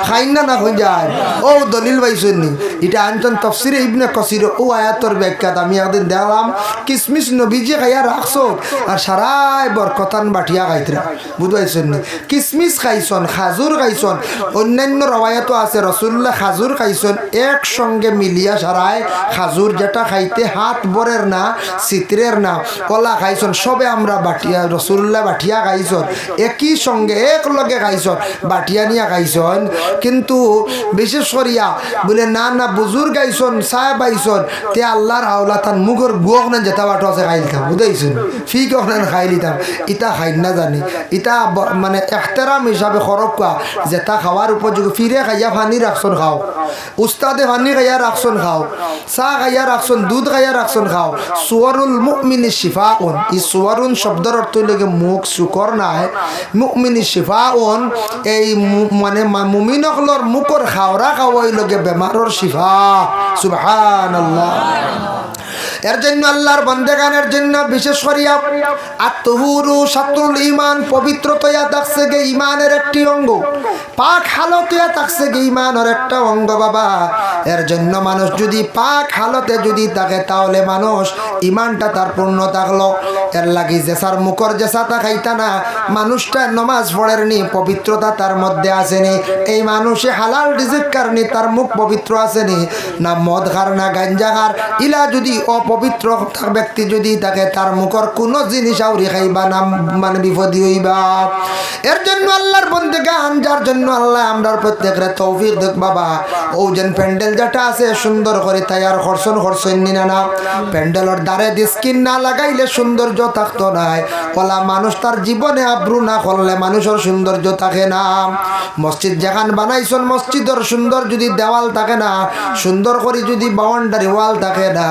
খাই না না হয়ে যায় ও দলিল পাইছনি এটা আনছেন তাফসিরে ইবনে কাসির ও আয়াতের ব্যাখ্যাত আমি একদিন দেখলাম কিসমিস নবীজি খাইয়া রাখছো আর সারাই বরকতান বাটিয়া খাইতরা বুঝাইছনি কিসমিস খাইছন খাজুর খাইছন অন্যান্য রওয়ায়াতও আছে রাসূলুল্লাহ খাজুর খাইছন একসঙ্গে মিলিয়া খাইয়া সারায় খাজুর যেটা খাইতে হাত বরের না চিত্রের না কলা খাইছন সবে আমরা বাটিয়া রসুল্লাহ বাটিয়া খাইছন একই সঙ্গে এক লগে খাইছন বাটিয়া নিয়ে খাইছন কিন্তু বিশেষ করিয়া বলে না না বুজুর গাইছন সাহেব আইছন তে আল্লাহর হাওলা তার মুখর গোখ না যেটা বাটো আছে খাই লিতাম বুঝাইছুন ফি কখনেন খাই লিতাম ইটা খাই না জানি ইটা মানে এহতেরাম হিসাবে খরক কোয়া যেটা খাওয়ার উপযোগী ফিরে খাইয়া পানি রাখছন খাও উস্তাদে পানি খাইয়া রাখছন খাও চাহ খাইয়া রাখছন দুধ খাইয়া রাখছন খাও সুয়ারুল মুমিনি শিফাউন এই সুয়ারুন শব্দের অর্থ লাগে মুখ শুকর নাই মুমিনি শিফাউন এই মানে মুমিনকলর মুখর খাওয়া খাওয়াই লগে বেমারর শিফা সুবহানাল্লাহ এর জন্য আল্লাহর বান্দাগানের জন্য বিশেষ করিয়া আত-তুহুরু শাতরুল ঈমান পবিত্রতা থাকছে গে ঈমানের একটি অঙ্গ পাক হালতে থাকছে গে ঈমানের একটা অঙ্গ বাবা এর জন্য মানুষ যদি পাক হালতে যদি থাকে তাহলে মানুষ ঈমানটা তার পূর্ণ থাকলো এর লাগি জেসার মুখর জেসা তা খাইতা না মানুষটা নামাজ পড়েরনি পবিত্রতা তার মধ্যে আসেনি এই মানুষে হালাল রিজিক কারণে তার মুখ পবিত্র আসেনি না মদ খার না গাঞ্জা খার ইলা যদি অপবিত্র ব্যক্তি যদি থাকে তার মুখর কোনো জিনিস আউরি খাইবা না মানে বিপদী হইবা এর জন্য আল্লাহর বান্দাগান যার জন্য আল্লাহ আমরার প্রত্যেকরে তৌফিক দেখ বাবা ও যেন প্যান্ডেল যেটা আছে সুন্দর করে তৈয়ার খরচন নিনা না প্যান্ডেলের দ্বারে স্কিন না লাগাইলে সৌন্দর্য থাকতো নাই বলা মানুষ তার জীবনে আব্রু না করলে মানুষের সৌন্দর্য থাকে না মসজিদ যেখান বানাইছন মসজিদের সুন্দর যদি দেওয়াল থাকে না সুন্দর করে যদি বাউন্ডারি ওয়াল থাকে না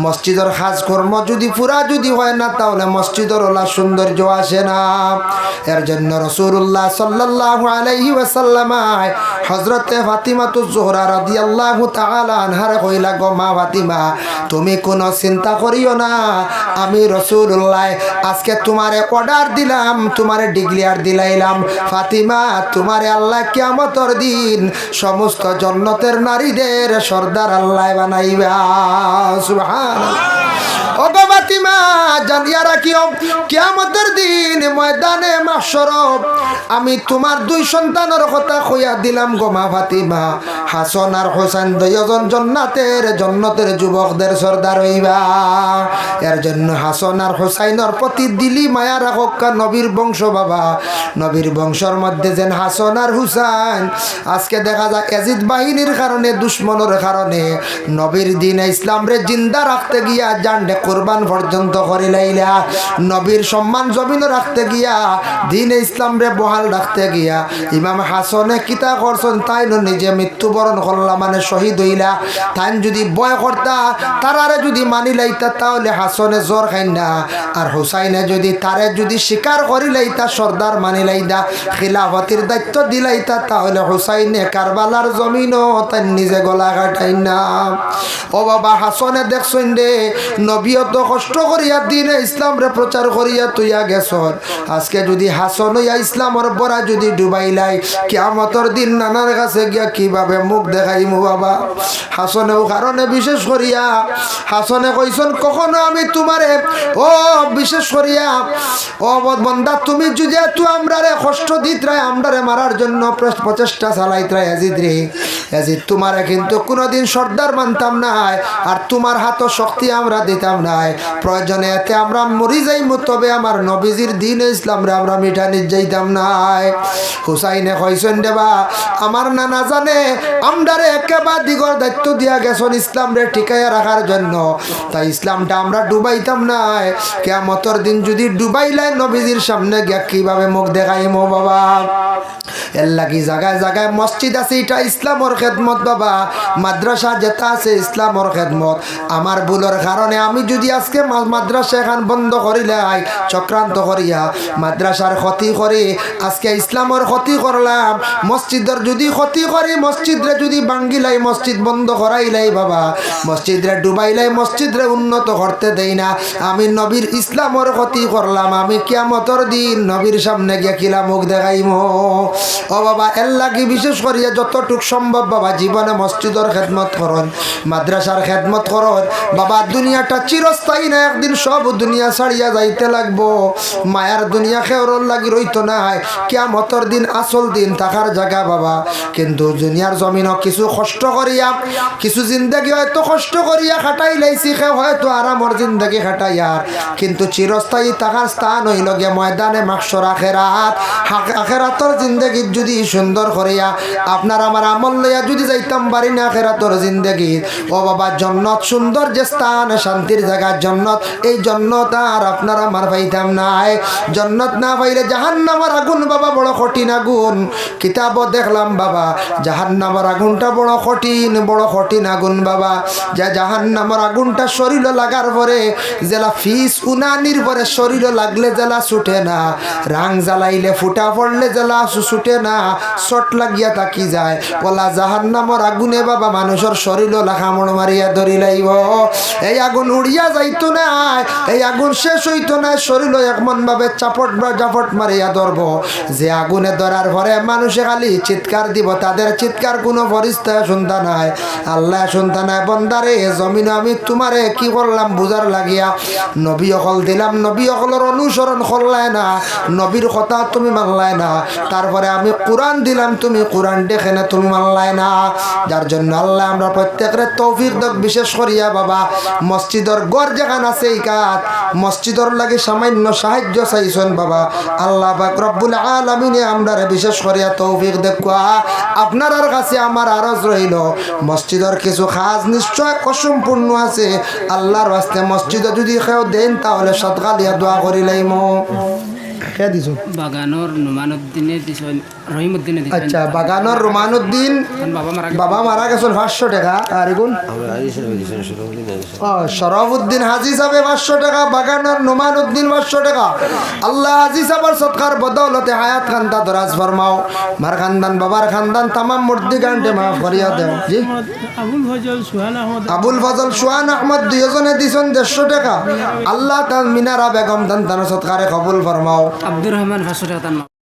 মসজিদের কাজকর্ম যদি পুরা যদি হয় না তাহলে মসজিদের ওলা সৌন্দর্য আসে না এর জন্য রাসূলুল্লাহ সাল্লাল্লাহু আলাইহি ওয়াসাল্লাম হযরতে ফাতিমাতুজ জোহরা রাদিয়াল্লাহু তাআলা আনহার কইলা গো মা ফাতিমা তুমি কোনো চিন্তা করিও না আমি রাসূলুল্লাহ আজকে তোমারে অর্ডার দিলাম তোমারে ডিক্লেয়ার দিলাইলাম ফাতিমা তোমারে আল্লাহ কিয়ামতের দিন সমস্ত জান্নাতের নারীদের সর্দার আল্লাহ বানাইবা সুবহানাল্লাহ ও গো ফাতিমা জানিয়া রাখিও কিয়ামতের দিন ময়দানে মাহশর আমি তোমার দুই সন্তানের কথা কইয়া দিলাম গো মা ফাতিমা হাসান আর হোসেন দুইজন জান্নাতের যুবকদের সর্দার হইবা এর জন্য হাসান আর হোসেনের প্রতি দিলি মায়া রাখক নবীর বংশ বাবা নবীর বংশের মধ্যে যেন হাসান আর হুসাইন আজকে দেখা যায় ইয়াজিদ বাহিনীর কারণে দুশ্মনের কারণে নবীর দিন ইসলাম রে জিন্দা রাখতে গিয়া জানডে কুরবান পর্যন্ত করে লাইলা নবীর সম্মান জমিন রাখতে গিয়া দিন ইসলাম রে বহাল রাখতে গিয়া ইমাম হাসানে কিতা করছেন তাই নিজে মৃত্যুবরণ করলা মানে শহীদ হইলা তাই যদি বয় করতা তারারে যদি মানি লাইতা তাহলে হাসানে জ্বর খাইন না আর হুসাইনে যদি তারে যদি স্বীকার করি লাইতা সর্দার মানি লাইতা খিলাফতির দায়িত্ব দিলাইতা তাহলে হুসাইনে কারবালার জমিনও তাই নিজে গলা কাটাই না ও বাবা হাসানে দেখছেন রে নবীও তো কষ্ট করিয়া দিনে ইসলাম রে প্রচার করিয়া তুইয়া গেছর আজকে যদি হাসান হইয়া ইসলামর বড়া যদি ডুবাইলাই কিয়ামতের দিন নানার কাছে গিয়া কিভাবে মুখ দেখাইমু বাবা হাসানেও কারণে বিশেষ করিয়া হাসানে কইছেন কখনো আমি তোমারে ও বিশেষ করিয়া ও বন্দা তুমি যদি একটু আমরারে কষ্ট দিতরাই আমরারে মারার জন্য প্রচেষ্টা চালাইতরাই ইয়াজিদ তোমারে কিন্তু কোনোদিন সর্দার মানতাম নাই আর তোমার হাত শক্তি আমরা দিতাম নাই প্রয়োজনে এতে আমরা মরি যাইমু তবে আমার নবীজির দিন ইসলাম রে আমরা মিঠানি যাইতাম নাই হুসাইনে কইছেন দেবা আমার নানা জানে আমরারে একেবারে দিগর দায়িত্ব দিয়া গেছেন ইসলাম রে ঠিকাইয়া রাখার জন্য তাই ইসলামটা আমরা ডুবাইতাম নাই কিয়ামতের দিন যদি ডুবাইলাই নবীজির সামনে গিয়া কিভাবে মুখ দেখাইমু বাবা এর লাগি জায়গায় জায়গায় মসজিদ আছে এটা ইসলামর খেদমত বাবা মাদ্রাসা যেটা আছে ইসলামর খেদমত আমার ভুলের কারণে আমি যদি আজকে মাদ্রাসা এখান বন্ধ করিলাই চক্রান্ত করিয়া মাদ্রাসার ক্ষতি করি আজকে ইসলামর ক্ষতি করলাম মসজিদের যদি ক্ষতি করি মসজিদরে যদি ভাঙ্গিলাই মসজিদ বন্ধ করাইলাই বাবা মসজিদরে ডুবাইলাই মসজিদরে উন্নত করতে দেই না আমি নবীর ইসলামর ক্ষতি করলাম আমি কিয়ামতের দিন নবীর সামনে গিয়া কিলা মুখ দেখাইমু ও বাবা এর লাগি বিশেষ করিয়া যতটুক সম্ভব বাবা জীবনে মসজিদের খেদমত করুন মাদ্রাসার খেদমত করুন বাবা দুনিয়াটা চিরস্থায়ী না একদিন সব দুনিয়া ছাড়িয়া যাইতে লাগবো মায়ার দুনিয়া খেওরর লাগি রইতো নাই কিয়ামতের দিন আসল দিন থাকার জায়গা বাবা কিন্তু দুনিয়ার জমিনও কিছু কষ্ট করিয়া কিছু জিন্দগি হয়তো কষ্ট করিয়া খাটাই লাইছি হয়তো আরামর জিন্দগি খাটাইয়ার কিন্তু চিরস্থায়ী থাকার স্থান হইল গিয়া ময়দানে মাহশর আখেরাত আখেরাতর জিন্দগি যদি সুন্দর করিয়া আপনার আমার আমল লইয়া যদি যাইতাম পারি না আখেরাতর জিন্দগি ও বাবা জান্নাত সুন্দর যে স্থান শান্তির জায়গা জান্নাত এই জান্নাত আর আপনার আমার পাইতাম নাই জান্নাত না পাইলে জাহান্নামের আগুন বাবা বড় কঠিন আগুন কিতাবও দেখলাম বাবা জাহান্নামের আগুনটা বড় কঠিন আগুন বাবা যা জাহান্নামের আগুনটা শরীরে লাগার পরে জেলা ফিস উনানির পরে শরীরে লাগলে জেলা ছুটে না রাং জ্বালাইলে ফুটা পড়লে জেলা ছুটে না শট লাগিয়া থাকি যায় বলা জাহান্নামের আগুনে বাবা মানুষের শরীরে লাখামড় মারিয়া ধরি লাইব এই আগুন উড়িয়া যাইতো না এই আগুন শেষ হইতো না শরীরে এমন ভাবে চাপট বা জাপট মারিয়া ধরব যে আগুনে ধরার পরে মানুষে খালি চিৎকার দিব তাদের চিৎকার কোনো ফরিস্তা শুনতা নাই আল্লাহ শুনতা নাই বন্দারে জমিন আমি তোমারে কি করলাম বুঝার লাগিয়া নবী অকল দিলাম নবী অকলের অনুসরণ করলাই না নবীর কথা তুমি মানলাই না তারপরে আমি কোরআন দিলাম তুমি কোরআন দেখে না তুমি মানলাই না যার জন্য আল্লাহ আমরা প্রত্যেকের তৌফিক দাও বিশেষ করিয়া বাবা মসজিদের গড় যেখান আছে এই কাজ মসজিদের লাগে সামান্য সাহায্য চাইছেন বাবা আল্লাহ পাক রব্বুল আলামিনে আমরা বিশেষ করিয়া তৌফিক দেখুয়া আপনার কাছে আমার আরজ রইল মসজিদের কিছু কাজ নিশ্চয় অসম্পূর্ণ আছে আল্লাহর ওয়াস্তে মসজিদে যদি কেউ দেন তাহলে সদকা দিয়া দোয়া করিলাইম বাগানোর নুমানুদ্দিনে দিছেন রহিমউদ্দিনে দিছেন আচ্ছা বাগানোর রুমানুদ্দিন বাবা মারা গেছেন 500 টাকা আর এগুন শরফউদ্দিন হাজী সাহেব 500 টাকা বাগানোর নুমানুদ্দিন 500 টাকা আল্লাহ হাজী সাহেবের সদকার বদৌলতে হায়াত খানটা দরাজ ফরমাও মার খানদান বাবার খানদান तमाम মুর্দি গান্ডে মাফ করিয়া দাও জি আবুল ফজল সুহান আহমদ দুইজনে দিছেন 150 টাকা আল্লাহ তাআলা মিনারা বেগম দান সদকারে কবুল ফরমাও আব্দুর রহমান 500 টাকা